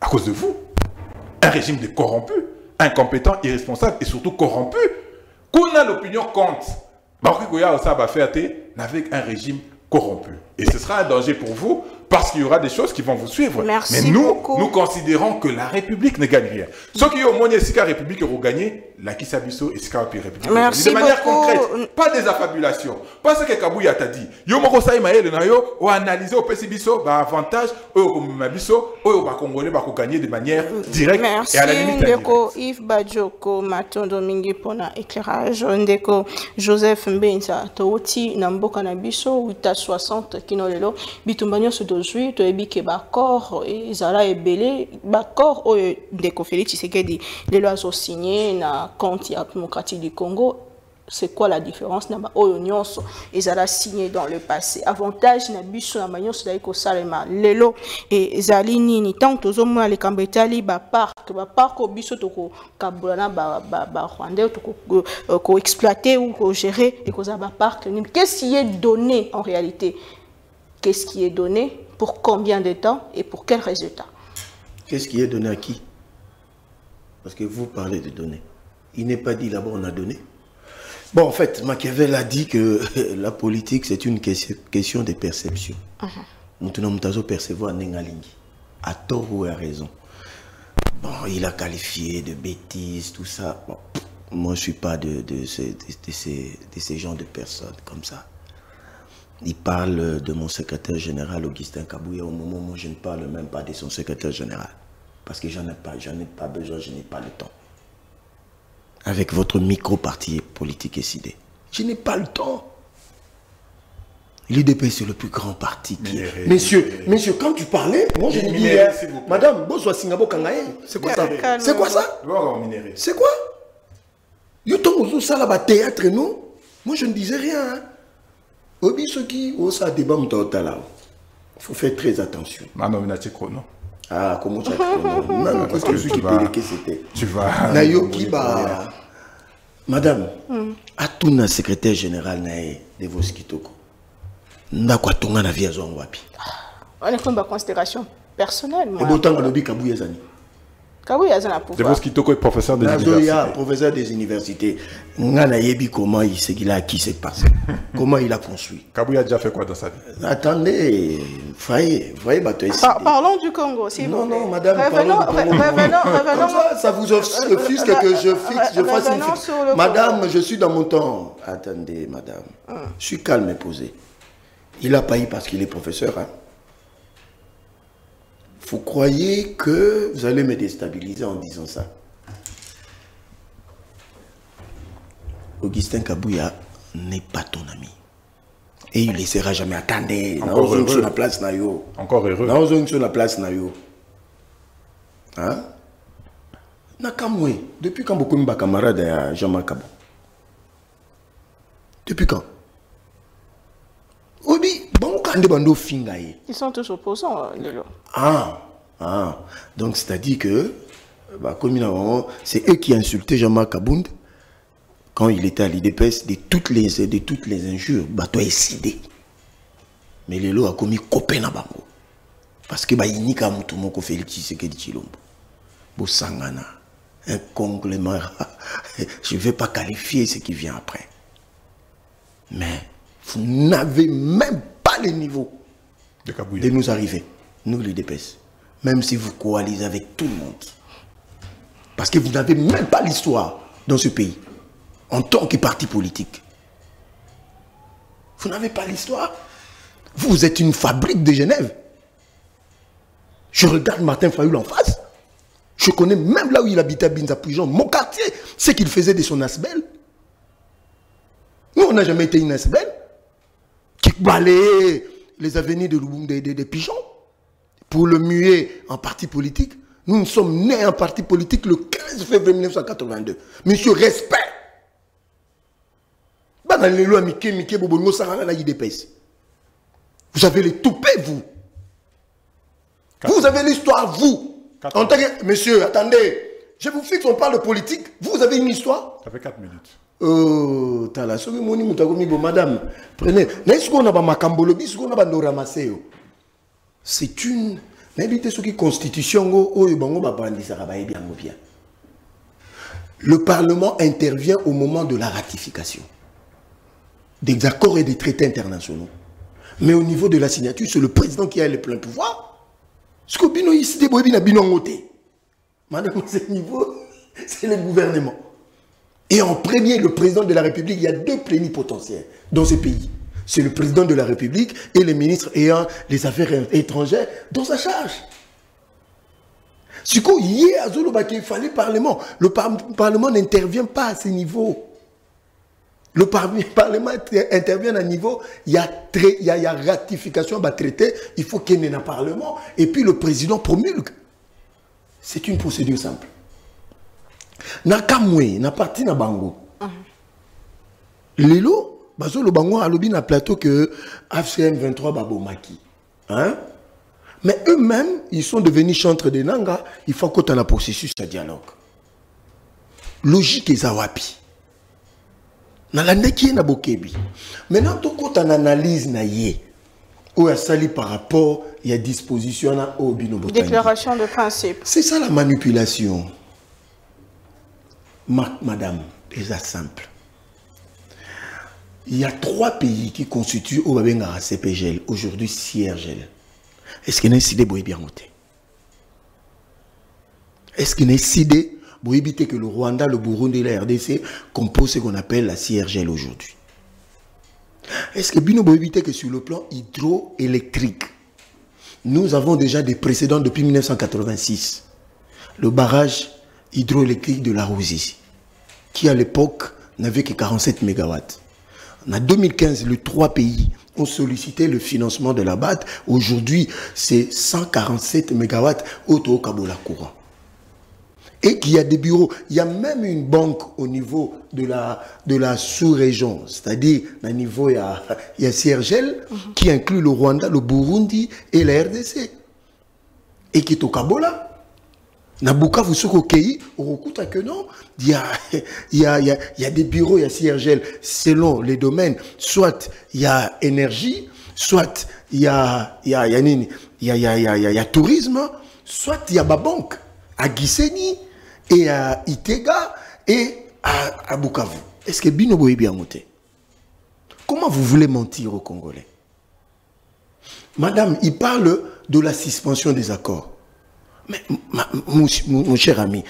cause de vous. Un régime de corrompus, incompétent, irresponsable et surtout corrompu. Qu'on a l'opinion compte. Avec un régime corrompu. Et ce sera un danger pour vous parce qu'il y aura des choses qui vont vous suivre. Merci mais nous, beaucoup. nous considérons que la République ne gagne rien. Ceux qui ont au moins la République auront gagné, la Kisabiso et la République. Merci de manière beaucoup. concrète, pas des affabulations. Pas ce que Kabouya t'a dit. Yo moko sa imaël na yo ou analyser au PCBiso ba avantage au Mabiso au ba Congolais ba gagner de manière directe et à la limite. Merci Ndeko Yves Bajoko Matondo mingi pona éclairage. Ndeko Joseph Mbenza Touti Namboka na biso 860 kinolelo bitumbanyo se dozui to ebike ba corps et zala ebele ba corps o Ndeko Félix Tshisekedi lelo azo signé na compte ya démocratique du Congo C'est quoi la différence? Naba oyo nyonso ezala signé dans le passé. Avantage na biso na manyoso dai ko salema lelo et ezali nini tant tozo mona le kambetali ba parc ko biso toko kabulana ba Rwandais toko ko exploiter ou ko gérer et ko za ba parc. Qu'est-ce qui est donné en réalité? Qu'est-ce qui est donné pour combien de temps et pour quel résultat? Qu'est-ce qui est donné à qui? Parce que vous parlez de données. Il n'est pas dit là-bas on a donné. Bon, en fait, Machiavel a dit que la politique, c'est une question de perception. Maintenant, nous avons percevoir Nengalingi. À tort ou à raison. Bon, il a qualifié de bêtises, tout ça. Bon, moi, je ne suis pas de ces genres de personnes comme ça. Il parle de mon secrétaire général, Augustin Kabouya, au moment où je ne parle même pas de son secrétaire général. Parce que j'en ai pas besoin, je n'ai pas le temps. Avec votre micro-parti politique SID. Je n'ai pas le temps. L'UDP, c'est le plus grand parti qui est. Messieurs, quand tu parlais, moi je dis, Madame, Boswa Singabo Kangaye, c'est quoi ça? C'est quoi ça? C'est quoi? Yotomozo Salaba théâtre, non? Moi je ne disais rien. Obi Soki, Osa débat Mtaotala. Il faut faire très attention. Ah, comment tu as dit? Non, parce que celui qui peut que c'était. Tu vas. Nayoki ba. Madame, à tout na secrétaire général nae de Voskitoko. Ndakwa tonga na via zongo wapi. On est comme une considération personnelle. Et autant que l'obi Kabouya Zani. Kabouya Zani a pouvoir. De Voskitoko est professeur des universités. Professeur des universités. Ngana yebi comment il s'est qu'il a acquis cette passe. Comment il a construit. Kabouya a déjà fait quoi dans sa vie? Attendez, voyez, parlons du Congo, s'il vous plaît. Non, madame, revenons. Ça vous offusque que je fasse une fixe. Madame, je suis dans mon temps. Attendez, madame. Je suis calme et posé. Il a payé parce qu'il est professeur. Hein. Vous croyez que vous allez me déstabiliser en disant ça? Augustin Kabouya n'est pas ton ami. Et il ne laissera jamais attendre. Encore heureux. Sur la place Nayo. Encore heureux. Sur la place Nayo. Hein? Nakamwe. Depuis quand beaucoup de camarades à Jean-Marc Kabou? Depuis quand? Obi, bon, quand des bandeaux fingaye. Ils sont tous opposants, Lelo. Donc c'est-à-dire que, c'est eux qui insultaient Jean-Marc Kabound quand il était à l'IDPS de toutes les injures. Toi est sidé. Mais Lelo a commis copain à Bango. Parce que il n'y a pas de Félix Tshisekedi Tshilombo. Bosangana, un conglomérat. Je ne vais pas qualifier ce qui vient après. Mais vous n'avez même pas le niveau de nous arriver, nous les DPS, même si vous coalisez avec tout le monde. Parce que vous n'avez même pas l'histoire dans ce pays, en tant que parti politique. Vous n'avez pas l'histoire. Vous êtes une fabrique de Genève. Je regarde Martin Fayoul en face. Je connais même là où il habitait à Binza-Pujon, mon quartier, ce qu'il faisait de son asbel. Nous, on n'a jamais été une asbel qui balayait les avenirs de pigeons pour le muer en parti politique. Nous sommes nés en parti politique le 15 février 1982. Monsieur, respect. Vous avez les toupets, vous. Vous avez l'histoire, vous. En tant que... Monsieur, attendez. Je vous fixe, on parle de politique. Vous avez une histoire. Ça fait 4 minutes. Oh, madame, prenez. C'est une. Constitution. Le Parlement intervient au moment de la ratification des accords et des traités internationaux. Mais au niveau de la signature, c'est le président qui a le plein pouvoir. Ce que bino ici, madame, ce niveau, c'est le gouvernement. Et en premier, le président de la République, il y a 2 plénipotentiaires dans ce pays. C'est le président de la République et les ministres ayant les affaires étrangères dans sa charge. Ce qu'il fallait Parlement. Le Parlement n'intervient pas à ce niveau. Le Parlement intervient à un niveau, il y a ratification, traité, il faut qu'il y ait un Parlement, et puis le président promulgue. C'est une procédure simple. Nakamwe, na parti na bango. Lelo, bazo le bango a lobi na plateau que AFCM 23 babomaki. Hein? Mais eux-mêmes, ils sont devenus chantres de Nanga, il faut qu'on ait un processus de dialogue. Logique et zawapi. Nalandeki na bokebi. Maintenant, tout quand on analyse na yé, ou a sali par rapport, il y a disposition na obino botani. Déclaration de principe. C'est ça la manipulation. Madame, c'est simple. Il y a 3 pays qui constituent au Babenga CPGL, aujourd'hui CIRGL. Est-ce qu'il y a décidé de bien voter? Est-ce qu'il y a décidé pour éviter que le Rwanda, le Burundi et la RDC composent ce qu'on appelle la CIRGL aujourd'hui? Est-ce que Bino peut éviter que sur le plan hydroélectrique, nous avons déjà des précédents depuis 1986. Le barrage hydroélectrique de la Rouzizi, qui à l'époque n'avait que 47 MW. En 2015, les 3 pays ont sollicité le financement de la BAT. Aujourd'hui, c'est 147 MW au Kabola courant. Et qu'il y a des bureaux, il y a même une banque au niveau de la sous-région, c'est-à-dire au niveau, il y a CIRGL, qui inclut le Rwanda, le Burundi et la RDC. Et qui est au Kabola. Nabuka, vous savez qu'au on recoupe que non, il y a des bureaux, il y a CIRGL, selon les domaines, soit il y a énergie, soit il y a tourisme, soit il y a ma banque, à Gisenyi, et à Itega, et à Bukavu. Est-ce que Bino est bien monté? Comment vous voulez mentir aux Congolais? Madame, il parle de la suspension des accords. Mais, mon cher ami,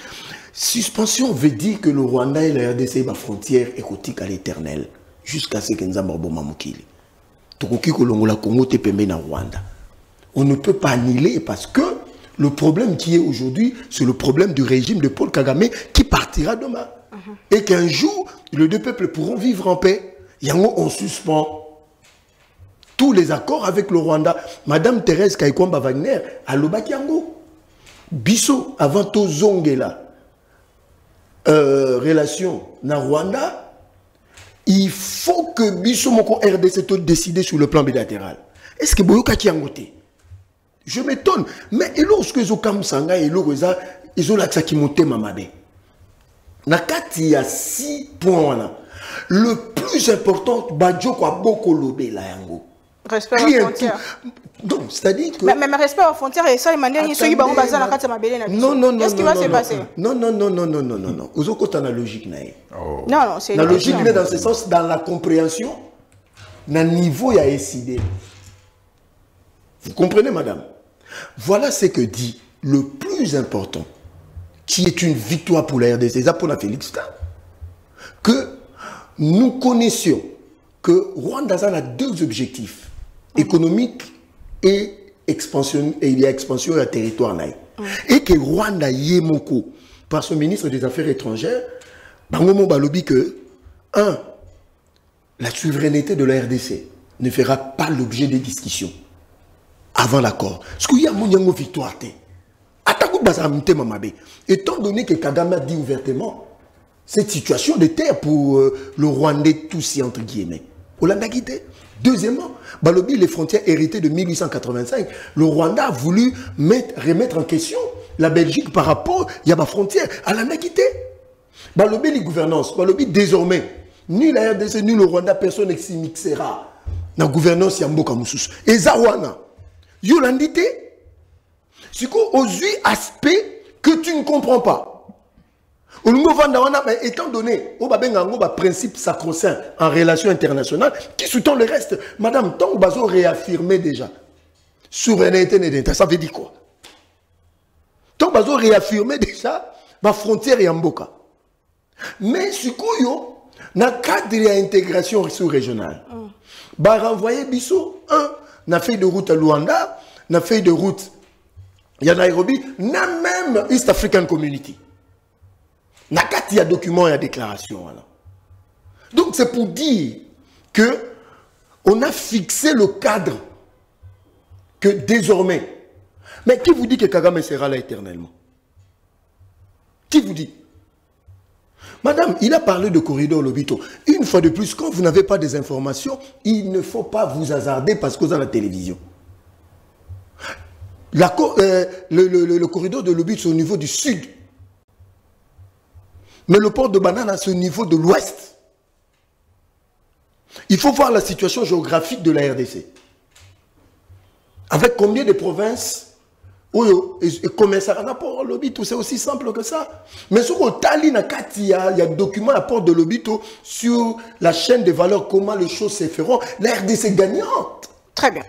suspension veut dire que le Rwanda et la RDC ont une frontière écotique à l'éternel, jusqu'à ce que nous avons Mamukili. On ne peut pas annuler parce que le problème qui est aujourd'hui, c'est le problème du régime de Paul Kagame qui partira demain. Et qu'un jour, les 2 peuples pourront vivre en paix. Yango, on suspend tous les accords avec le Rwanda. Madame Thérèse Kaikwamba Wagner, à Lobakiango. Bisso, avant tout Zongela, relation na Rwanda, il faut que Bisso Moko RDC soit décidé sur le plan bilatéral. Est-ce que Boyoka qui a ngoté? Je m'étonne. Mais lorsque ils ont comme Sanga et ils ont l'accès qui monte Mamabe. Nakati, il y a 6 points. Le plus important, Badjo kwa boko lobe la yango. Respect aux frontières. Donc, c'est-à-dire que... Mais respect aux frontières, et ça, les manières, ils sont qui vont baser la carte de Mabélé. Non. Qu'est-ce qui va se passer? Non. Aux autres, la logique. Non, c'est la logique est dans ce sens, dans la compréhension, dans le niveau, il y a décidé. Vous comprenez, madame? Voilà ce que dit le plus important, qui est une victoire pour la RDC, ça pour la Félix, que nous connaissions que Rwanda a 2 objectifs, économiques et expansion, et il y a expansion à territoire. Et que Rwanda Yemoko, par son ministre des Affaires étrangères, Bangomo Balobi que, 1, la souveraineté de la RDC ne fera pas l'objet des discussions avant l'accord. Parce qu'il y a une victoire. Étant donné que Kagame a dit ouvertement cette situation de terre pour le Rwandais Tutsi entre guillemets, on l'a quitté. Deuxièmement, Balobi, les frontières héritées de 1885, le Rwanda a voulu remettre en question la Belgique par rapport à la frontière. Elle l'a quitté. Balobi, les gouvernances, Balobi, désormais, ni la RDC, ni le Rwanda, personne ne s'y mixera. La gouvernance, il y a Mboka Moussous. Et Zawana, Yolandité, c'est qu'aux 8 aspects que tu ne comprends pas. Étant donné au principe sacro-saint en relation internationale qui sous-tend le reste, madame, tant que vous réaffirmé déjà souveraineté, ça veut dire quoi? Tant que vous réaffirmé déjà ma frontière est en Mboka. Mais ce qu'il y a cadre d'intégration sous-régionale, renvoyer Bissot, na feuille de route à Luanda, na feuille de route à Nairobi, na même East African Community. Il y a document et déclaration. Donc c'est pour dire que on a fixé le cadre que désormais. Mais qui vous dit que Kagame sera là éternellement? Qui vous dit? Madame, il a parlé de corridor Lobito. Une fois de plus, quand vous n'avez pas des informations, il ne faut pas vous hasarder parce que vous avez la télévision. Le corridor de Lobito, c'est au niveau du sud. Mais le port de Banane, c'est au niveau de l'ouest. Il faut voir la situation géographique de la RDC. Avec combien de provinces et comment ça rapport Lobito, c'est aussi simple que ça. Mais sur le Tali, il y a des documents à port de Lobito sur la chaîne de valeur, comment les choses se feront. La RDC gagnante. Très bien.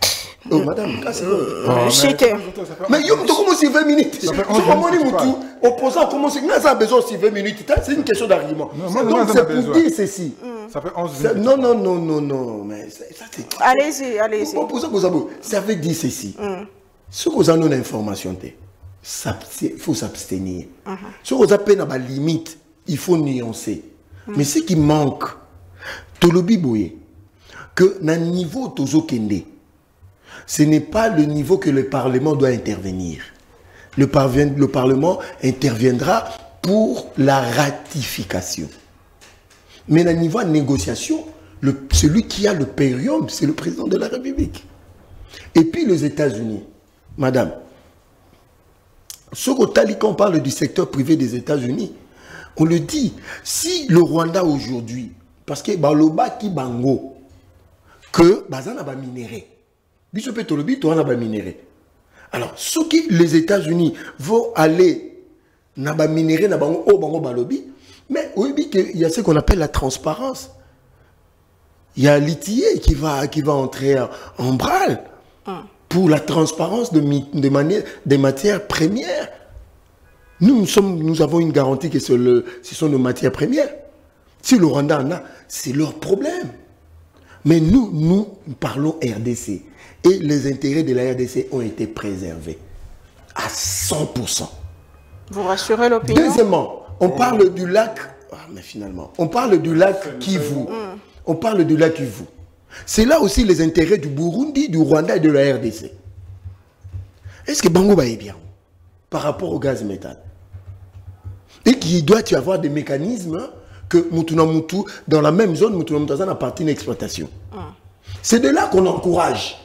Oh, madame, c'est bon. Mais il commence 20 minutes. C'est comment les opposants commencent. Nous avons besoin de 20 minutes. C'est une question d'argument. Donc c'est pour dire ceci. Ça fait 11 minutes. Non. Mais allez-y. Ça veut dire ceci. Si vous avez une information, il faut s'abstenir. Si vous avez une limite, il faut nuancer. Mais ce qui manque, Tolobi Boye, que dans le niveau Tozo Kende, ce n'est pas le niveau que le Parlement doit intervenir. Le Parlement interviendra pour la ratification. Mais au niveau de négociation, celui qui a le périum, c'est le président de la République. Et puis les États-Unis, madame, quand on parle du secteur privé des États-Unis, on le dit, si le Rwanda aujourd'hui, parce que Baloba qui bango, que bazana ba minéré. Biso pétrolobi, toi na ba minéré. Alors, ce qui les États-Unis vont aller na ba minéré na bango o bango balobi, mais oui, il y a ce qu'on appelle la transparence. Il y a l'ITIE qui va entrer en branle pour la transparence des matières premières. Nous avons une garantie que ce sont nos matières premières. Si le Rwanda en a, c'est leur problème. Mais nous parlons RDC. Et les intérêts de la RDC ont été préservés à 100%. Vous rassurez l'opinion? Deuxièmement, on parle du lac... mais finalement, on parle du lac Kivu. On parle du lac Kivu. C'est là aussi les intérêts du Burundi, du Rwanda et de la RDC. Est-ce que Bango va bien par rapport au gaz méthane? Et qu'il doit y avoir des mécanismes que Mutuna Mutu, dans la même zone, Mutuna Mutu a partie d'exploitation. C'est de là qu'on encourage.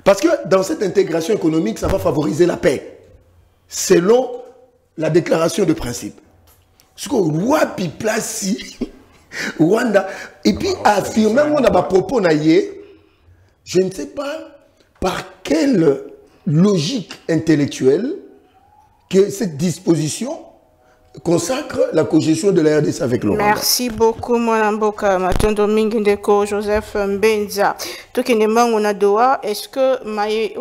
Parce que dans cette intégration économique, ça va favoriser la paix. Selon la déclaration de principe. Ce qu'on voit, puis place Rwanda. Et puis affirmer, on a des propos, je ne sais pas par quelle logique intellectuelle que cette disposition consacre la cogestion de la RDC avec le Rwanda. Merci beaucoup, Mwanamboka Matondo Mingindeko, Joseph Mbenza. Tout qui on a Doha, est-ce que Maïe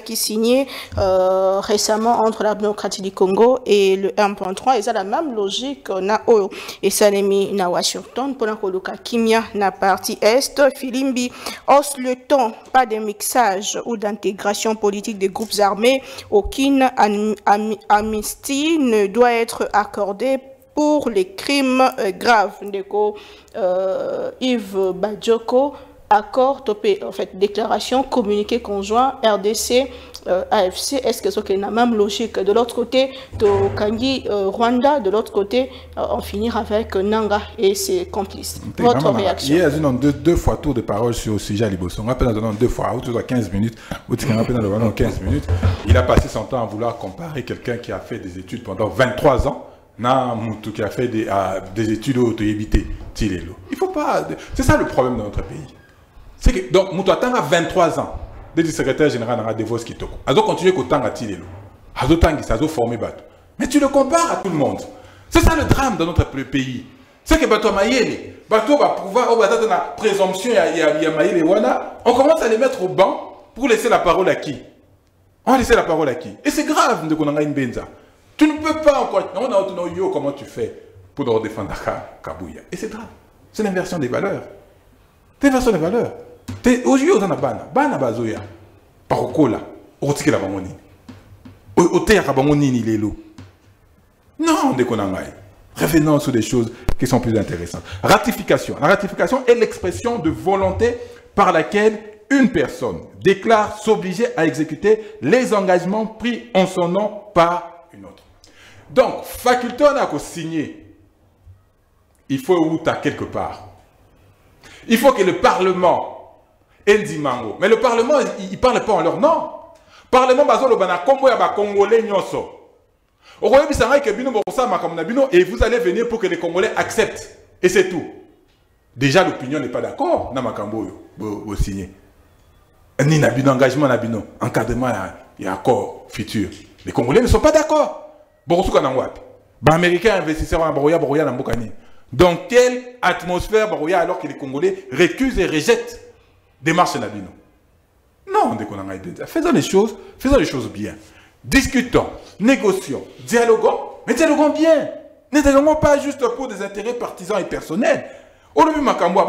qui signé récemment entre la démocratie du Congo et le 1.3, ils ont la même logique na Oyo et ça les mis na Washington pour la Kimia na partie Est, Filimbi hausse le temps, pas de mixage ou d'intégration politique des groupes armés, aucune amnistie ne doit être accordée pour les crimes graves. Ndeko Yves Badjoko, accord topé, en fait, déclaration, communiqué conjoint, RDC, AFC, est-ce que c'est la même logique? De l'autre côté, de Kangi, Rwanda, de l'autre côté, on finira avec Nanga et ses complices. Votre réaction? Il y a deux fois tour de parole sur le sujet à Liboso. On rappelle dans 2 fois, autour de 15 minutes, dans 15 minutes. Il a passé son temps à vouloir comparer quelqu'un qui a fait des études pendant 23 ans. Qui a fait des études auto-évitées. Il faut pas... C'est ça le problème de notre pays. C'est que, donc, Moutou attend à 23 ans, dès le secrétaire général de Devos Kitoko. Azo continue qu'au temps à Tilelo. Azo tangi, azo formé Bato. Mais tu le compares à tout le monde. C'est ça le drame dans notre pays. C'est que Bato Mayele, Bato va pouvoir, dans la présomption, il y a Mayele Wana, on commence à les mettre au banc pour laisser la parole à qui? On va laisser la parole à qui? Et c'est grave de Konanga Benza. Tu ne peux pas encore... Non, comment tu fais pour nous défendre Kabouya? Et c'est grave. C'est l'inversion des valeurs. C'est l'inversion des valeurs. Aujourd'hui, on a bana bazoya. Parokola. Otike la bamoni. Otea kabamoni ni lelo. Non, déconangaï. Revenons sur des choses qui sont plus intéressantes. Ratification. La ratification est l'expression de volonté par laquelle une personne déclare s'obliger à exécuter les engagements pris en son nom par une autre. Donc, faculté on a signé il faut où tu as quelque part. Il faut que le Parlement ait dit mango. Mais le Parlement, il ne parle pas en leur nom. Le Parlement, Congolais, et vous allez venir pour que les Congolais acceptent. Et c'est tout. Déjà, l'opinion n'est pas d'accord. Vous signez. Ni nabino, engagement nabino, encadrement et accord futur. Les Congolais ne sont pas d'accord. Les Américains investisseurs en Baroya, Nambokani. Dans quelle atmosphère Baroya alors que les Congolais récusent et rejettent des marches nabino? Non, faisons les choses bien. Discutons, négocions, dialoguons, mais dialoguons bien. Ne dialoguons pas juste pour des intérêts partisans et personnels. Aujourd'hui, Makambo,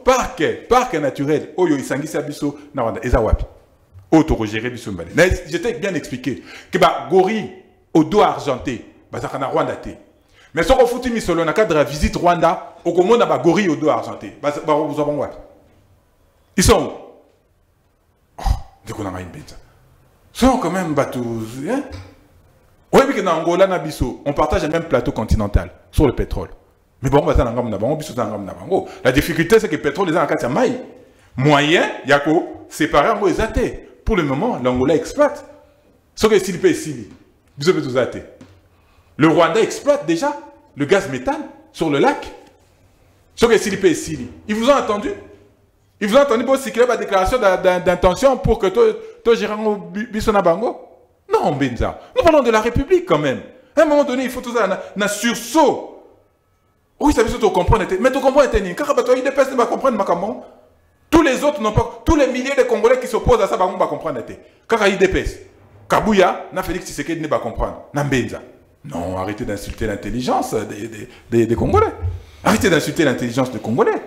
parc naturel, Oyo Isangisa Biso, Nawanda, Ezawapi. Autogéré Biso Mbale. J'étais bien expliqué que Gori, au dos argenté, Bazakana Rwanda té. Mais si on fout Misolo dans le cadre de la visite Rwanda, au Gomo n'a pas Gori au dos argenté. Ils sont où? Oh, dès qu'on a une bête. Ils sont quand même bateaux. Hein? Oui, mais dans Angola, on partage le même plateau continental sur le pétrole. Mais bon, la difficulté, c'est que le pétrole est en cas de maille. Moyen, il y a quoi? Séparer en les athées. Pour le moment, l'Angola exploite. Ce que s'il paye ici, le Rwanda exploite déjà le gaz méthane sur le lac. Ce que s'il paye ici. Ils vous ont entendu? Ils vous ont entendu pour cycler la déclaration d'intention pour que toi, Gérard Bissona Bango? Non, Benza. Nous parlons de la République quand même. À un moment donné, il faut tout ça, un sursaut. Oui, ça veut dire que tu comprends. Mais tu comprends, il dépasse de comprendre. Tous les autres n'ont pas. Tous les milliers de Congolais qui s'opposent à ça, ils vont comprendre. Quand il dépasse. Kabouya, n'a Félix Tshisekedi ne va comprendre. Nambenza. Non, arrêtez d'insulter l'intelligence des Congolais. Arrêtez d'insulter l'intelligence des Congolais.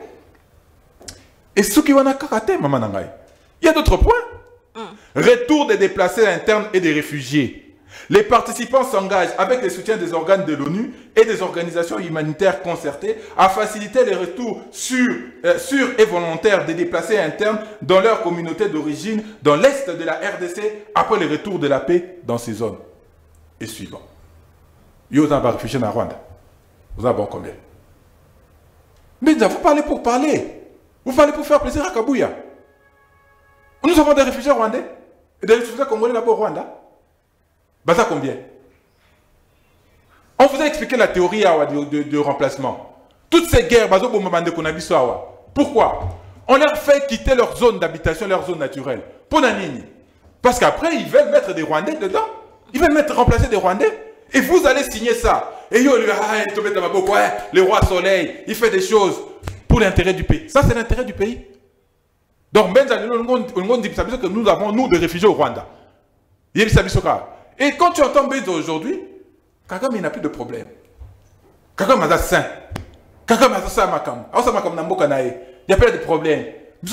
Et ce qui va en karaté, maman Nangaï. Il y a d'autres points. Retour des déplacés internes et des réfugiés. Les participants s'engagent avec le soutien des organes de l'ONU et des organisations humanitaires concertées à faciliter les retours sûrs et volontaires des déplacés internes dans leur communauté d'origine dans l'est de la RDC après le retour de la paix dans ces zones. Et suivant. Vous avez réfugié en Rwanda. Vous avez bon combien? Mais vous parlez pour parler. Vous parlez pour faire plaisir à Kabouya. Nous avons des réfugiés rwandais et des réfugiés congolais là-bas au Rwanda. Ça combien? On vous a expliqué la théorie de remplacement. Toutes ces guerres, pourquoi? On leur fait quitter leur zone d'habitation, leur zone naturelle. Pour Nanini. Parce qu'après, ils veulent mettre des Rwandais dedans. Ils veulent remplacer des Rwandais. Et vous allez signer ça. Et le roi soleil, il fait des choses pour l'intérêt du pays. Ça, c'est l'intérêt du pays. Donc, que nous avons, nous, des réfugiés au Rwanda. Et quand tu entends Benzo aujourd'hui, Kagame, il n'a plus de problème. Kagame a saint. Kagame a ça makam. Il n'y a pas de problème. Il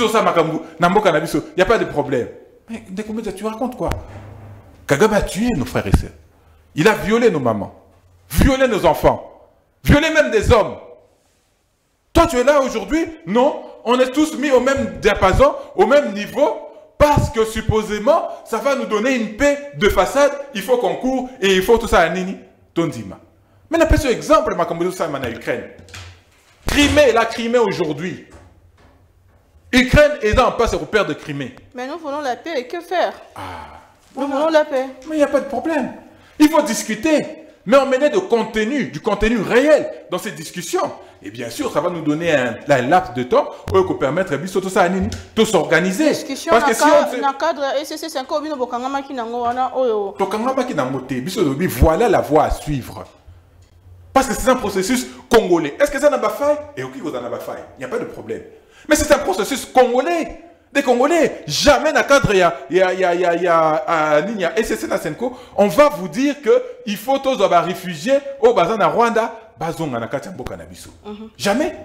n'y a pas de problème. Mais tu racontes quoi? Kagame a tué nos frères et sœurs. Il a violé nos mamans. Violé nos enfants. Violé même des hommes. Toi, tu es là aujourd'hui? Non. On est tous mis au même diapason, au même niveau. Parce que supposément, ça va nous donner une paix de façade. Il faut qu'on court et il faut tout ça à Nini. Tondima. Mais n'a pas ce exemple, ma comme ça, en Ukraine. La Crimée aujourd'hui. Ukraine est en passe au père de Crimée. Mais nous voulons la paix et que faire? Nous voulons la paix. Mais il n'y a pas de problème. Il faut discuter. Mais emmener du contenu réel dans ces discussions. Et bien sûr, ça va nous donner un laps de temps pour permettre à tout ça de s'organiser. Parce que si on voilà la voie à suivre. Parce que c'est un processus congolais. Est-ce que ça n'a pas faille? Et ok, vous en avez faille. Il n'y a pas de problème. Mais c'est un processus congolais. Des Congolais, jamais dans le cadre on va vous dire qu'il faut tous les réfugiés au bazar de Rwanda. Jamais.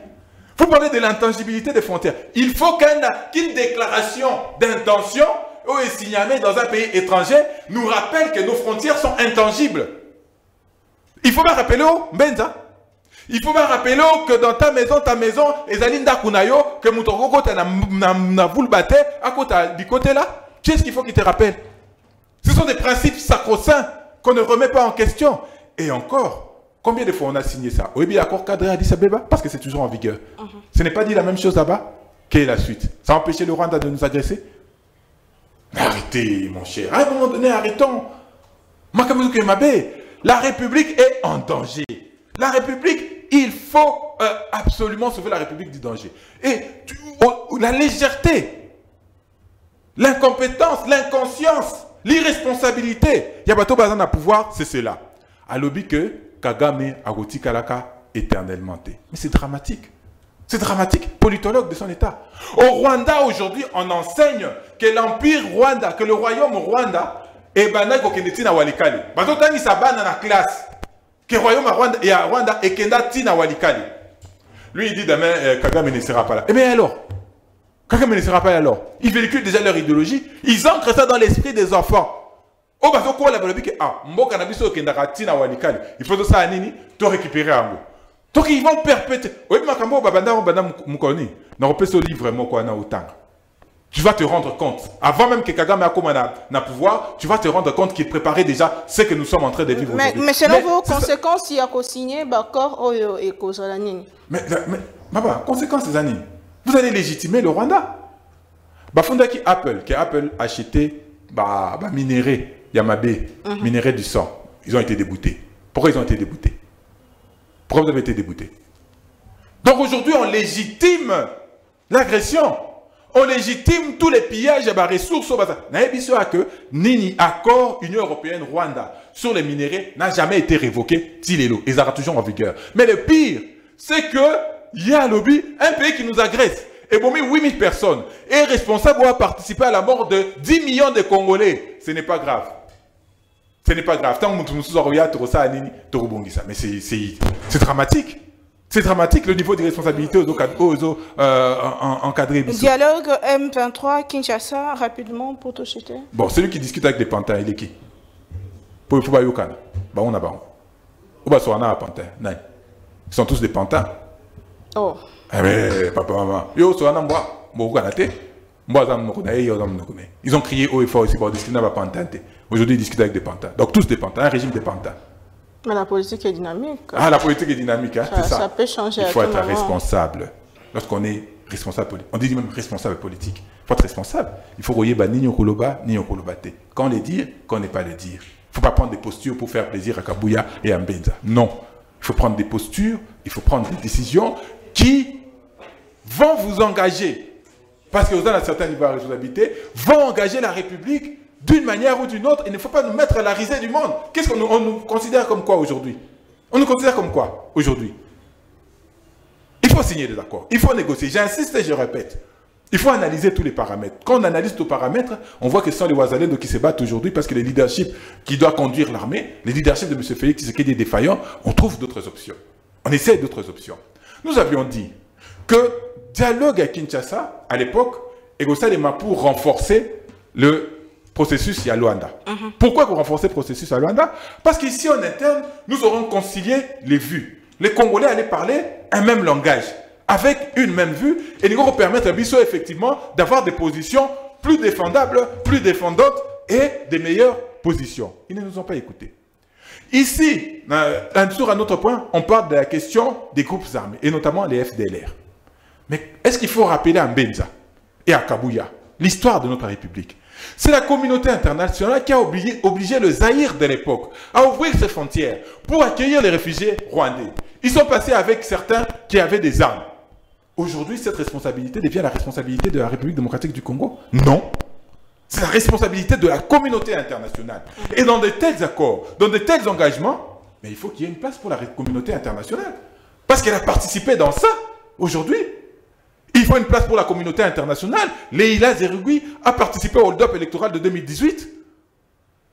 Vous parlez de l'intangibilité des frontières. Il faut qu'une déclaration d'intention signée dans un pays étranger nous rappelle que nos frontières sont intangibles. Il faut bien rappeler Benza. Il faut bien rappeler que dans ta maison, Ezalinda Kunayo, que Moutoko n'a voulu battre à côté là. Qu'est-ce qu'il faut qu'il te rappelle? Ce sont des principes sacro-saints qu'on ne remet pas en question. Et encore, Combien de fois on a signé ça? Oui, bien, l'accord cadre à Addis Abeba, parce que c'est toujours en vigueur. Ce n'est pas dit la même chose là-bas. Quelle est la suite? Ça a empêché le Rwanda de nous agresser? Mais arrêtez, mon cher. À un moment donné, arrêtons. Makamuzuke Mabe, la République est en danger. La République, il faut absolument sauver la République du danger. Et la légèreté, l'incompétence, l'inconscience, l'irresponsabilité. Yabato Bazan à pouvoir, c'est cela. À lobby que Kagame Agoti Kalaka éternellement. Mais c'est dramatique. C'est dramatique. Politologue de son État. Au Rwanda, aujourd'hui, on enseigne que l'Empire Rwanda, que le royaume Rwanda, est banal au Kendeti na Walikali. Bato tangi sabana dans la classe. Que le royaume Rwanda et à Rwanda est Kendati na Walikali. Lui, il dit demain, Kagame ne sera pas là. Eh bien alors, Kagame ne sera pas là alors. Ils véhiculent déjà leur idéologie. Ils ancrent ça dans l'esprit des enfants. Oh, bah, quoi la balobi que ah, mboka na biso kendakati na Walikali. Il faut ça à nini, to récupérer un mot. Donc ils vont perpétuer. Oui, Makambo, Babanda, Mukoni, n'a pas ce livre vraiment quoi na autant. Tu vas te rendre compte. Avant même que Kagame a pouvoir, tu vas te rendre compte qu'il préparait déjà ce que nous sommes en train de vivre aujourd'hui. Mais selon vos conséquences, il y a qu'au signer d'accord et cause la nini. Mais, Baba, conséquences ces années. Vous allez légitimer le Rwanda. Bafunda qui Apple a acheté minerai, Yamabe, minerai du sang. Ils ont été déboutés. Pourquoi ils ont été déboutés? Pourquoi vous avez été déboutés? Donc aujourd'hui, on légitime l'agression. On légitime tous les pillages et les ressources. Que Nini accord Union Européenne-Rwanda sur les minéraux n'a jamais été révoqué. Tilelo, ils sont toujours en vigueur. Mais le pire, c'est qu'il y a un lobby, un pays qui nous agresse. Et bon, 8000 personnes est responsable de participer à la mort de 10 millions de Congolais. Ce n'est pas grave. Ce n'est pas grave. Tant que nous sommes mais c'est dramatique. C'est dramatique le niveau de responsabilité aux encadrés. Dialogue M23 Kinshasa, rapidement pour te citer. Bon, celui qui discute avec des pantins, il est qui? Pour le Yokana. Bah, on a bon. Ou bah, soit on a un pantin. Ils sont tous des pantins. Oh. Eh bien, papa, maman. Yo, soit on a moi. Ils ont crié haut et fort ici pour discuter avec des pantins. Aujourd'hui, ils discutent avec des pantins. Donc, tous des pantins, un régime des pantins. Mais la politique est dynamique. Ah, la politique est dynamique, hein, c'est ça. Ça peut changer. Il faut être responsable. Lorsqu'on est responsable politique, on dit même responsable politique. Il faut être responsable. Il faut royer ni Nyokoloba, ni Nyokolobate. Quand les dire, quand ne pas le dire. Il ne faut pas prendre des postures pour faire plaisir à Kabuya et à Mbenza. Non. Il faut prendre des postures, il faut prendre des décisions qui vont vous engager. Parce que vous avez un certain niveau de responsabilité, vont engager la République d'une manière ou d'une autre. Il ne faut pas nous mettre à la risée du monde. Qu'est-ce qu'on nous considère comme quoi aujourd'hui? On nous considère comme quoi aujourd'hui? Il faut signer des accords. Il faut négocier. J'insiste et je répète. Il faut analyser tous les paramètres. Quand on analyse tous les paramètres, on voit que ce sont les Ouazalendo qui se battent aujourd'hui parce que le leadership qui doit conduire l'armée, le leadership de M. Félix Tshisekedi est défaillant, on trouve d'autres options. On essaie d'autres options. Nous avions dit que dialogue à Kinshasa, à l'époque, Egosalema pour renforcer le processus à Luanda. Pourquoi vous renforcez le processus à Luanda? Parce qu'ici en interne, nous aurons concilié les vues. Les Congolais allaient parler un même langage, avec une même vue, et nous allons permettre à Bissau effectivement d'avoir des positions plus défendables, plus défendantes et des meilleures positions. Ils ne nous ont pas écoutés. Ici, sur un autre point, on parle de la question des groupes armés, et notamment les FDLR. Mais est-ce qu'il faut rappeler à Mbenza et à Kabuya l'histoire de notre République? C'est la communauté internationale qui a obligé le Zaïre de l'époque à ouvrir ses frontières pour accueillir les réfugiés rwandais. Ils sont passés avec certains qui avaient des armes. Aujourd'hui, cette responsabilité devient la responsabilité de la République démocratique du Congo? Non. C'est la responsabilité de la communauté internationale. Et dans de tels accords, dans de tels engagements, mais il faut qu'il y ait une place pour la communauté internationale. Parce qu'elle a participé dans ça, aujourd'hui. Il faut une place pour la communauté internationale. Leïla Zerugui a participé au hold-up électoral de 2018.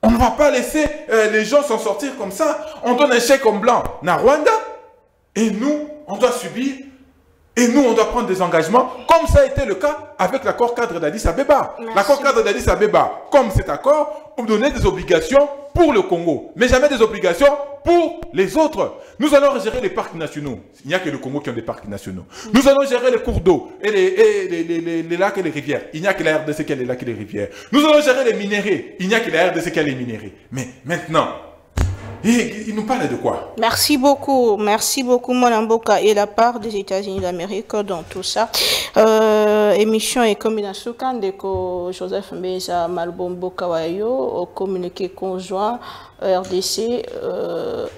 On ne va pas laisser les gens s'en sortir comme ça. On donne un chèque en blanc à Rwanda. Et nous, on doit subir. Et nous, on doit prendre des engagements, comme ça a été le cas avec l'accord cadre d'Addis Abeba. L'accord cadre d'Addis Abeba, comme cet accord, on donnait des obligations pour le Congo, mais jamais des obligations pour les autres. Nous allons gérer les parcs nationaux. Il n'y a que le Congo qui a des parcs nationaux. Nous allons gérer les cours d'eau et les lacs et les rivières. Il n'y a que la RDC qui a les lacs et les rivières. Nous allons gérer les minéraux. Il n'y a que la RDC qui a les minéraux. Mais maintenant, Et il nous parle de quoi? Merci beaucoup, mon Mboka, et la part des États-Unis d'Amérique dans tout ça. Émission et combination de Joseph Mbeza Malbombo Kawayo au communiqué conjoint RDC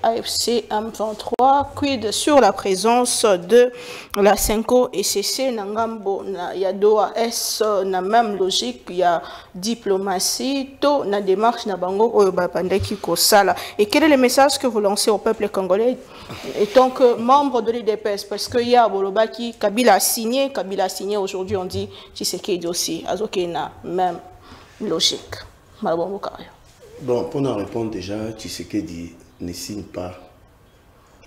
AFC M23, quid sur la présence de la Senko et CC Nangambo na Yadoa S na même logique, il y a diplomatie, to na démarche na bango oyobapandeki kosala. Et quel est le message que vous lancez au peuple congolais étant que membre de l'IDPS? Parce que hier Bolobaki Kabila a signé aujourd'hui, on dit Tshisekedi aussi azokena même logique. Malbombo Kawayo. Bon, pour nous répondre déjà, Tshisekedi ne signe pas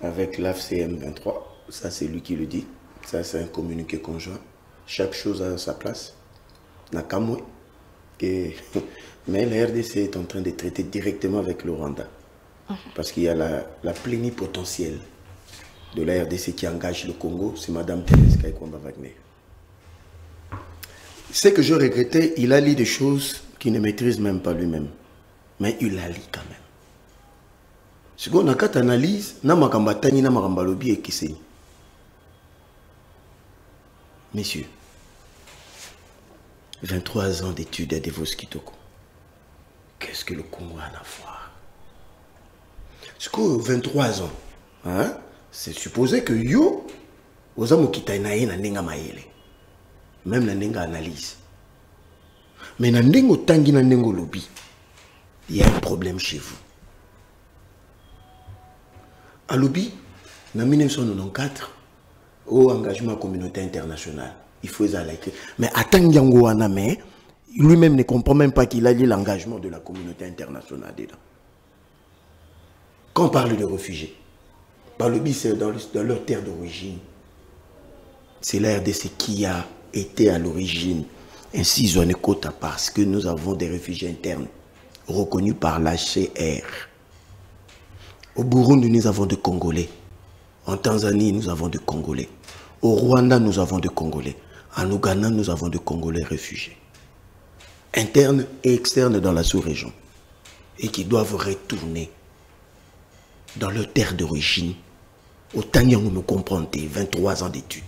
avec l'AFCM 23. Ça, c'est lui qui le dit. Ça, c'est un communiqué conjoint. Chaque chose a sa place. Nakamwe. Mais la RDC est en train de traiter directement avec le Rwanda. Parce qu'il y a la plénipotentielle de la RDC qui engage le Congo. C'est Mme Thérèse Kaikwamba Wagner. Ce que je regrettais, il a lu des choses qu'il ne maîtrise même pas lui-même. Mais il la lit quand même. Ce qu'on a quand analyse, na makambatani na makambalobi et kisei. Messieurs, 23 ans d'études à Devos Kitoko. Qu'est-ce que le Congo a à voir? Ce que 23 ans, hein, c'est supposé que yo, ozamu kitainaye na nenga maele. Même na nenga analyse. Mais na nengo tangi na nengo lobby. Il y a un problème chez vous. À lobby, en 1994, au engagement de la communauté internationale, il faut les liker. Mais attends, lui-même ne comprend même pas qu'il a lié l'engagement de la communauté internationale dedans. Quand on parle de réfugiés, par lobby, c'est dans leur terre d'origine. C'est la RDC qui a été à l'origine ainsi zone quota parce que nous avons des réfugiés internes reconnus par l'HCR. Au Burundi, nous avons des Congolais. En Tanzanie, nous avons des Congolais. Au Rwanda, nous avons des Congolais. En Ouganda, nous avons des Congolais réfugiés. Internes et externes dans la sous-région. Et qui doivent retourner dans leur terre d'origine. Autant que nous comprenons 23 ans d'études.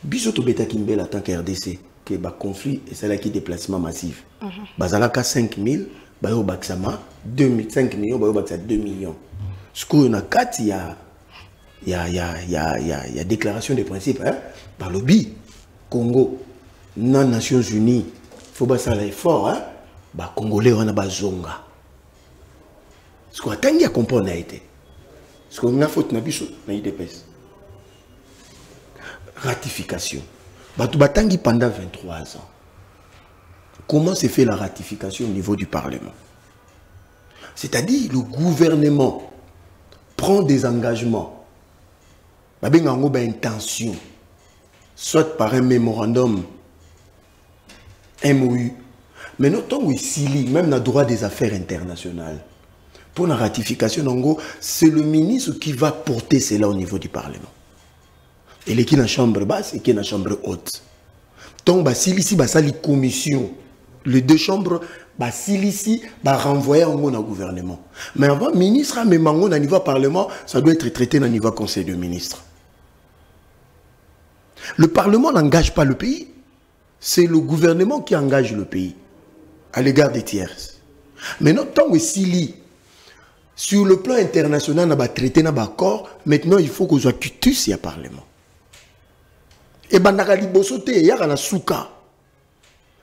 Bisoto Beta Kimbel en tant que RDC, que le conflit et c'est là qui déplacement massif. Bazalaka 5 000, Bayo Baksama 5 millions, Bayo Baksa 2 millions. Ce qu'on a 4, il y a déclaration de principe. Hein? Par le BI, Congo, non Nations Unies, il faut que ça l'effort. Hein? Bah Congolais, on a bazonga. Ce qu'on a tangi à comprendre a été. Ce qu'on a fait, na IDPS. Ratification. Batubatangi pendant 23 ans. Comment se fait la ratification au niveau du Parlement? C'est-à-dire le gouvernement prend des engagements. Babengango ba intention. Soit par un mémorandum MOU. Mais notons ici, même dans le droit des affaires internationales, pour la ratification, c'est le ministre qui va porter cela au niveau du Parlement. Et qui est dans la chambre basse et qui est dans la chambre haute. Donc, si ici, ça les commissions, les deux chambres, si ici, renvoyer au gouvernement. Mais avant, ministre, même au niveau Parlement, ça doit être traité au niveau Conseil de ministres. Le Parlement n'engage pas le pays. C'est le gouvernement qui engage le pays à l'égard des tiers. Mais tant que si sur le plan international, on a traité un accord, maintenant il faut que soit cutus et Parlement. Et bandakali bosote yaka na souka.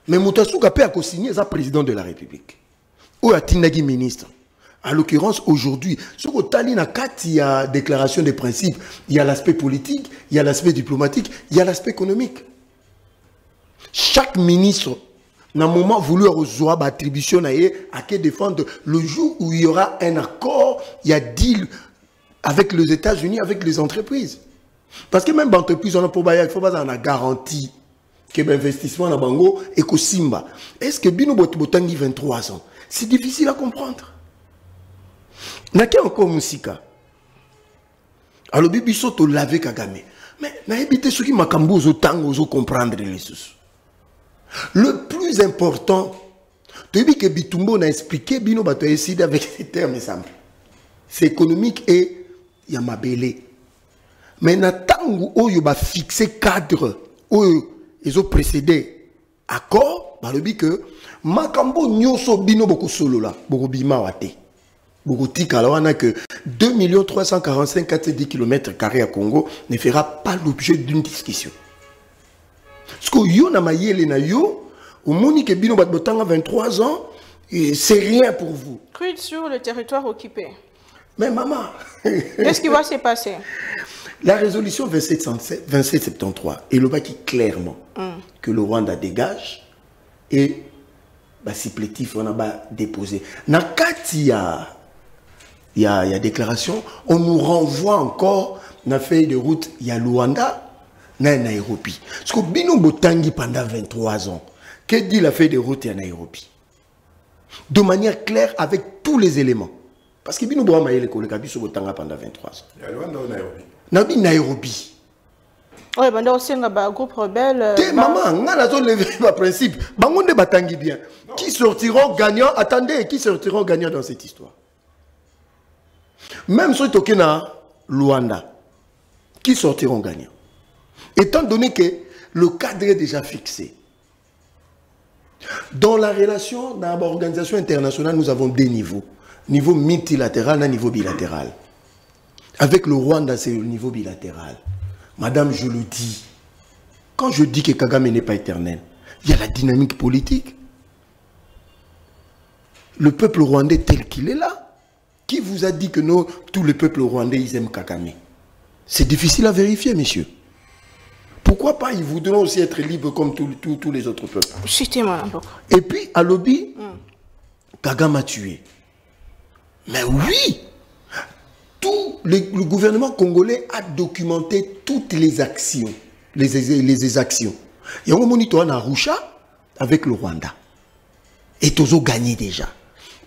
Mais Moutasuka peut signer ça président de la République. Ou atinagi ministre. En l'occurrence aujourd'hui, sur le tali na kat il y a déclaration de principes, il y a l'aspect politique, il y a l'aspect diplomatique, il y a l'aspect économique. Chaque ministre n'a un moment voulu recevoir attribution à qui défendre le jour où il y aura un accord, il y a deal avec les États-Unis, avec les entreprises. Parce que même l'entreprise, il faut avoir garantie que l'investissement dans Bango est que Simba. Est-ce que Bino Botangi 23 ans? C'est difficile à comprendre. N'a qu'à encore Moussika. Alors, Bibi Soto lavé Kagame. Mais n'a évité ce qui m'a cambozo tango comprendre les sous. Le plus important, Tu as dit que Bitumbo a expliqué, Bino Bato a décidé avec ces termes simples. C'est économique et il y a ma belle. Mais Natangu, où il va fixer cadre, où ils ont précédé accord, par le but que Makambo Nyoso Bino Boko Solo là, Boko Bima Wate. Boko Tika, alors on a que 2 345 410 km à Congo ne fera pas l'objet d'une discussion. Parce que yo na mayele na yo, au moni que Bino Batbotanga 23 ans, c'est rien pour vous. Crude sur le territoire occupé. Mais maman, qu'est-ce qui va se passer? La résolution 2773 est le qui clairement que le Rwanda dégage et bah, supplétif on a déposé. Dans il y a déclaration, on nous renvoie encore dans la feuille de route, il y a Luanda, Nairobi. Parce que Bino Botangi pendant 23 ans, que dit la feuille de route à Nairobi? De manière claire avec tous les éléments. Parce que Bino Boama est l'école Kabiso Botanga pendant 23 ans. Il y a Luanda ou Nairobi? Nairobi. Oui, ben aussi un groupe rebelle. Maman, on a levé le principe. Bangonde Batangi bien. Qui sortiront gagnants? Attendez, qui sortiront gagnants dans cette histoire? Même si tu es à Luanda, qui sortiront gagnants? Étant donné que le cadre est déjà fixé. Dans la relation, dans l'organisation internationale, nous avons deux niveaux. Niveau multilatéral et niveau bilatéral. Avec le Rwanda, c'est le niveau bilatéral. Madame, je le dis. Quand je dis que Kagame n'est pas éternel, il y a la dynamique politique. Le peuple rwandais tel qu'il est là. Qui vous a dit que non, tout le peuple rwandais, ils aiment Kagame? C'est difficile à vérifier, messieurs. Pourquoi pas, ils voudront aussi être libres comme tous les autres peuples. Et puis, à Lobi, Kagame a tué. Mais oui, le gouvernement congolais a documenté toutes les actions. Les actions. Il y a un moniteur en Arusha avec le Rwanda. Et tous ont gagné déjà.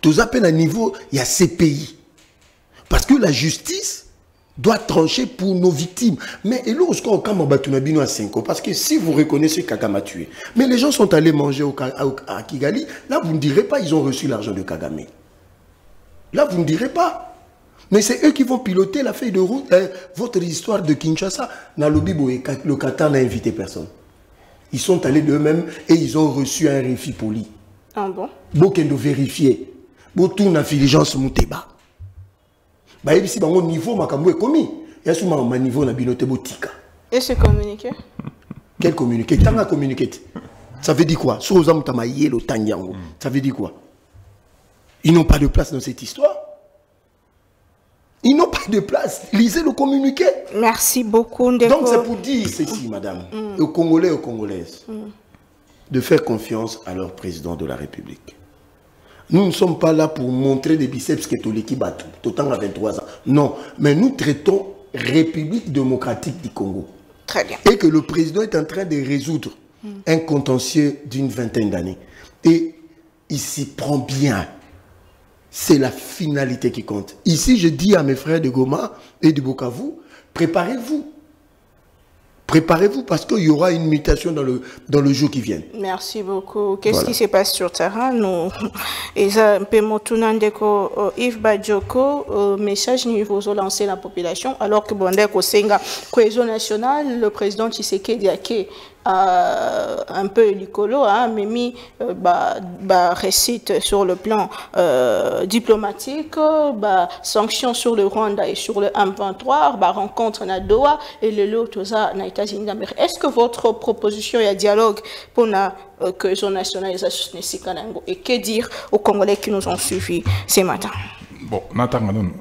Tous à peine à niveau, il y a ces pays. Parce que la justice doit trancher pour nos victimes. Mais et là, parce que si vous reconnaissez Kagame a tué, mais les gens sont allés manger à Kigali, là vous ne direz pas ils ont reçu l'argent de Kagame. Là vous ne direz pas. Mais c'est eux qui vont piloter la feuille de route. Votre histoire de Kinshasa, le Qatar n'a invité personne. Ils sont allés d'eux-mêmes et ils ont reçu un réfi poli. Ah bon? Bokendo vérifier. Botou na filigence mouteba. Bah ici bango niveau makambo est commis. Il y a souvent un niveau na binote botika. Et c'est communiqué? Quel communiqué? Tanga communiqué. Ça veut dire quoi? Soza mutama yelo tangiango. Ça veut dire quoi? Ils n'ont pas de place dans cette histoire. Ils n'ont pas de place. Lisez le communiqué. Merci beaucoup, Ndeko. Donc c'est pour dire ceci, madame, aux Congolais et aux Congolaises, de faire confiance à leur président de la République. Nous ne sommes pas là pour montrer des biceps catholiques battent, autant à 23 ans. Non, mais nous traitons République démocratique du Congo. Très bien. Et que le président est en train de résoudre un contentieux d'une vingtaine d'années. Et il s'y prend bien. C'est la finalité qui compte. Ici, je dis à mes frères de Goma et de Bukavu, préparez-vous. Préparez-vous parce qu'il y aura une mutation dans le jour qui vient. Merci beaucoup. Qu'est-ce qui se passe sur le terrain? Nous, Yves Badjoko, message niveau lancer la population, alors que Bondeko Senga, cohésion nationale, le président Tshisekedi un peu licolo, hein, mais mis récite sur le plan diplomatique, sanctions sur le Rwanda et sur le M23, rencontre na Doha et le lot aux États-Unis d'Amérique. Est-ce que votre proposition et dialogue pour la cohésion nationale et que dire aux Congolais qui nous ont suivis ce matin? Bon,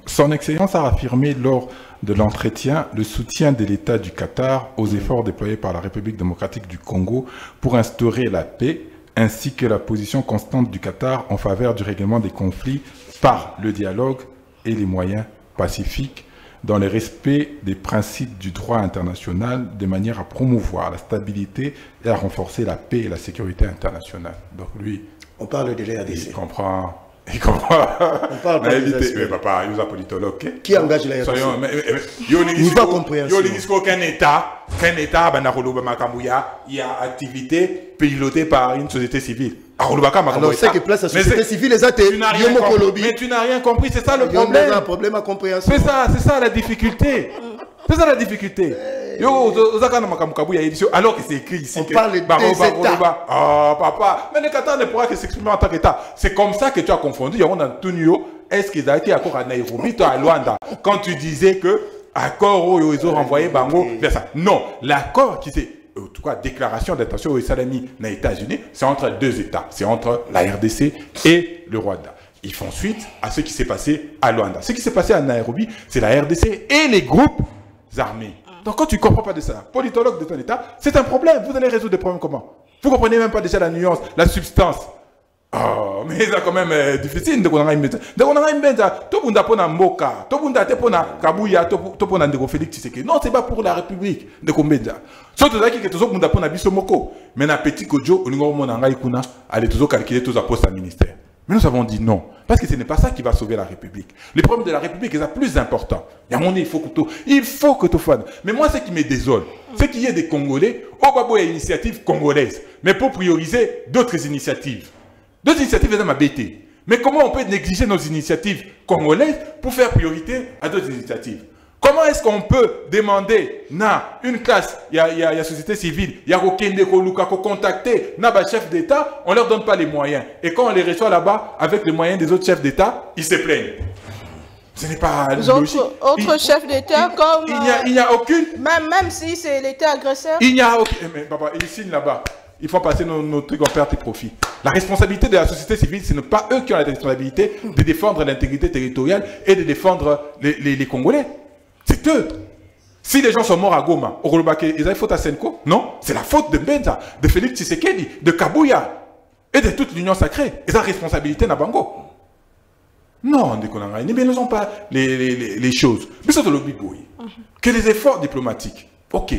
son Excellence a affirmé lors de l'entretien le soutien de l'État du Qatar aux efforts déployés par la République démocratique du Congo pour instaurer la paix, ainsi que la position constante du Qatar en faveur du règlement des conflits par le dialogue et les moyens pacifiques, dans le respect des principes du droit international, de manière à promouvoir la stabilité et à renforcer la paix et la sécurité internationale. Donc lui, on parle de l'RDC. Il comprend. Il comprend. On parle pas de mais papa, il y a un politologue. Qui engage la RDC? Il n'y a qu'un État, il y a activité pilotée par une société civile. Alors, c'est que place la société civile, les athées. Mais tu n'as rien compris, c'est ça le problème. Il y a un problème à compréhension. C'est ça la difficulté. C'est ça la difficulté. Alors que c'est écrit ici. On parle des États. Ah, papa. Mais les Qatar ne pourra que s'exprimer en tant qu'État. C'est comme ça que tu as confondu. Est-ce qu'ils ont été accord à Nairobi, toi à Luanda, quand tu disais que accord ils ont renvoyé Bango vers ça. Non, l'accord qui s'est, en tout cas, déclaration d'intention aux Salami aux États-Unis, c'est entre deux États. C'est entre la RDC et le Rwanda. Ils font suite à ce qui s'est passé à Luanda. Ce qui s'est passé à Nairobi, c'est la RDC et les groupes armés. Donc quand tu ne comprends pas de ça, politologue de ton État, c'est un problème. Vous allez résoudre des problèmes comment? Vous ne comprenez même pas déjà la nuance, la substance. Oh, mais c'est quand même difficile de connaître une bête. De connaître une bête, tout le monde a pour Mboka, tout le monde a pour Kabuya, tout le monde a pour Félix Tshisekedi. Non, c'est pas pour la République de Kombedja. Surtout là, que tout le monde a pour Bisomoko. Mais dans petit Kodjo, on a allez toujours calculer tous les postes à ministère. Mais nous avons dit non, parce que ce n'est pas ça qui va sauver la République. Le problème de la République est ça plus important. Il y a mon il faut que tout fasse. Mais moi, ce qui me désole, c'est qu'il y ait des Congolais, au babo il y a une initiative congolaise, mais pour prioriser d'autres initiatives. D'autres initiatives, elles m'embêtent. Mais comment on peut négliger nos initiatives congolaises pour faire priorité à d'autres initiatives? Comment est-ce qu'on peut demander na une classe, il y a la société civile, il y a contacter na chef d'État, on ne leur donne pas les moyens. Et quand on les reçoit là-bas avec les moyens des autres chefs d'État, ils se plaignent. Ce n'est pas logique. Autres chefs d'État comme... Il n'y a aucune... Même si c'est l'État agresseur. Il n'y a aucun... Mais papa, ils signent là-bas. Il faut passer nos trucs en perte et profit. La responsabilité de la société civile, ce n'est pas eux qui ont la responsabilité de défendre l'intégrité territoriale et de défendre les Congolais. C'est eux. Si les gens sont morts à Goma, au Rolobake, ils ont faute à Senko? Non, c'est la faute de Benza, de Félix Tshisekedi, de Kabuya et de toute l'Union sacrée. Ils ont la responsabilité na Bango. Non, mais ils n'ont pas les choses. Mais c'est le biboui. Que les efforts diplomatiques. Ok,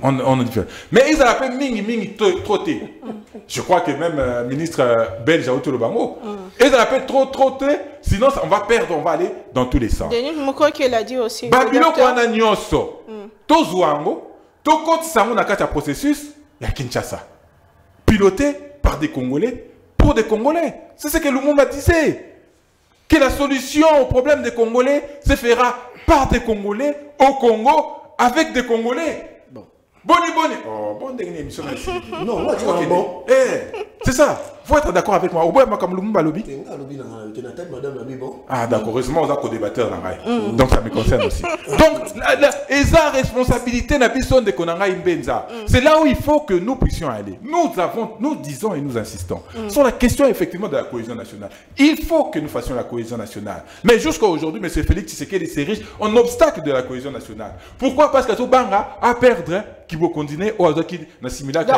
on a différent. Mais ils ont appelé Mingi Trotté. Je crois que même ministre belge a autour le Bango. Ils ont appelé Trotté, sinon on va perdre, on va aller dans tous les sens. Denis Mukwege qu'il a dit aussi. Babilo Kwana Nyonso, Tozuango, Tokot Sango Nakata processus, il y a Kinshasa. Piloté par des Congolais, pour des Congolais. C'est ce que Lumumba disait. Que la solution au problème des Congolais se fera par des Congolais au Congo, avec des Congolais. Bon. Boni. Oh, bonne dernière émission. Non, moi, tu vois, bon. C'est ça. Il faut être d'accord avec moi. Au bout, comme Lumumba lobby. Ah, d'accord. Heureusement, on a co-débatteur dans Rai. Donc, ça me concerne aussi. Donc, la responsabilité n'a pas de Konanga Imbenza. C'est là où il faut que nous puissions aller. Nous disons et nous insistons sur la question, effectivement, de la cohésion nationale. Il faut que nous fassions la cohésion nationale. Mais jusqu'à aujourd'hui, M. Félix Tshisekedi s'est riche en obstacle de la cohésion nationale. Pourquoi? Parce que tout Banga a perdu qui va continuer au qui na similaire donc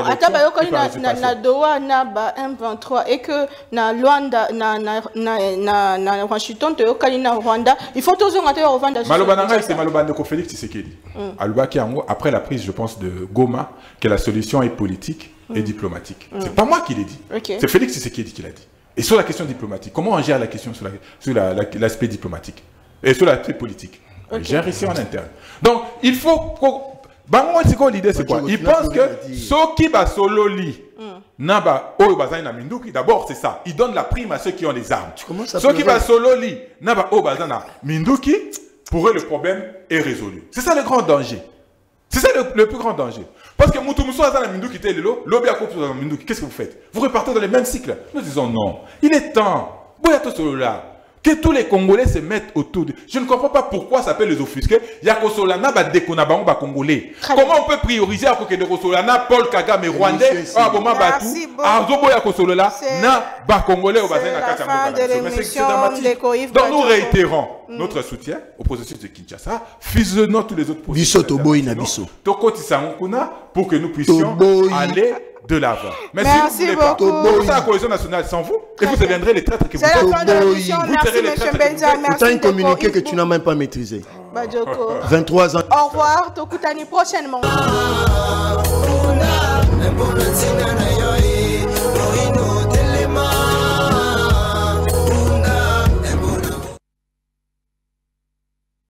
na doa na ba M23 et que na Luanda na Washington to yokali na Rwanda il faut tous ngate au Rwanda Malobananga c'est Malobande ko Félix Tshisekedi Alubaki Ango après la prise je pense de Goma que la solution est politique et diplomatique. C'est pas moi qui l'ai dit. C'est Félix Tshisekedi qui l'a dit. Et sur la question diplomatique, comment on gère la question sur l'aspect diplomatique et sur l'aspect politique? On gère ici en interne. Donc il faut Bango c'est l'idée c'est quoi? Il pense que ceux qui va solo li naba oyo bazani na minduki d'abord c'est ça. Il donne la prime à ceux qui ont les armes. Ceux qui va solo li naba oyo bazani na minduki pour eux le problème est résolu. C'est ça le grand danger. C'est ça le plus grand danger. Parce que Moutoumousou a na minduki te lelo, lobi a na minduki. Qu'est-ce que vous faites? Vous repartez dans les mêmes cycles. Nous disons non. Il est temps. Boyato solo là. Que tous les Congolais se mettent autour de... Je ne comprends pas pourquoi ça s'appelle les offusqués. Yakosolana ba dekonabango ba Congolais. Comment on peut prioriser à côté de Kosolana, Paul Kagame Rwandais, Aboma Batou, Azobo Yakosolana, na ba Congolais au bassin na Kachambo. Donc nous réitérons notre soutien au processus de Kinshasa, fusionnons tous les autres processus. Tokoti Sangokuna pour que nous puissions aller de l'avant. Mais si vous ne voulez pas, pour ça la cohésion nationale sans vous, et vous deviendrez les traîtres que vous êtes. Vous serez les traîtres que vous êtes. Tu as un communiqué que tu n'as même pas maîtrisé. 23 ans. Au revoir, Tokutani prochainement.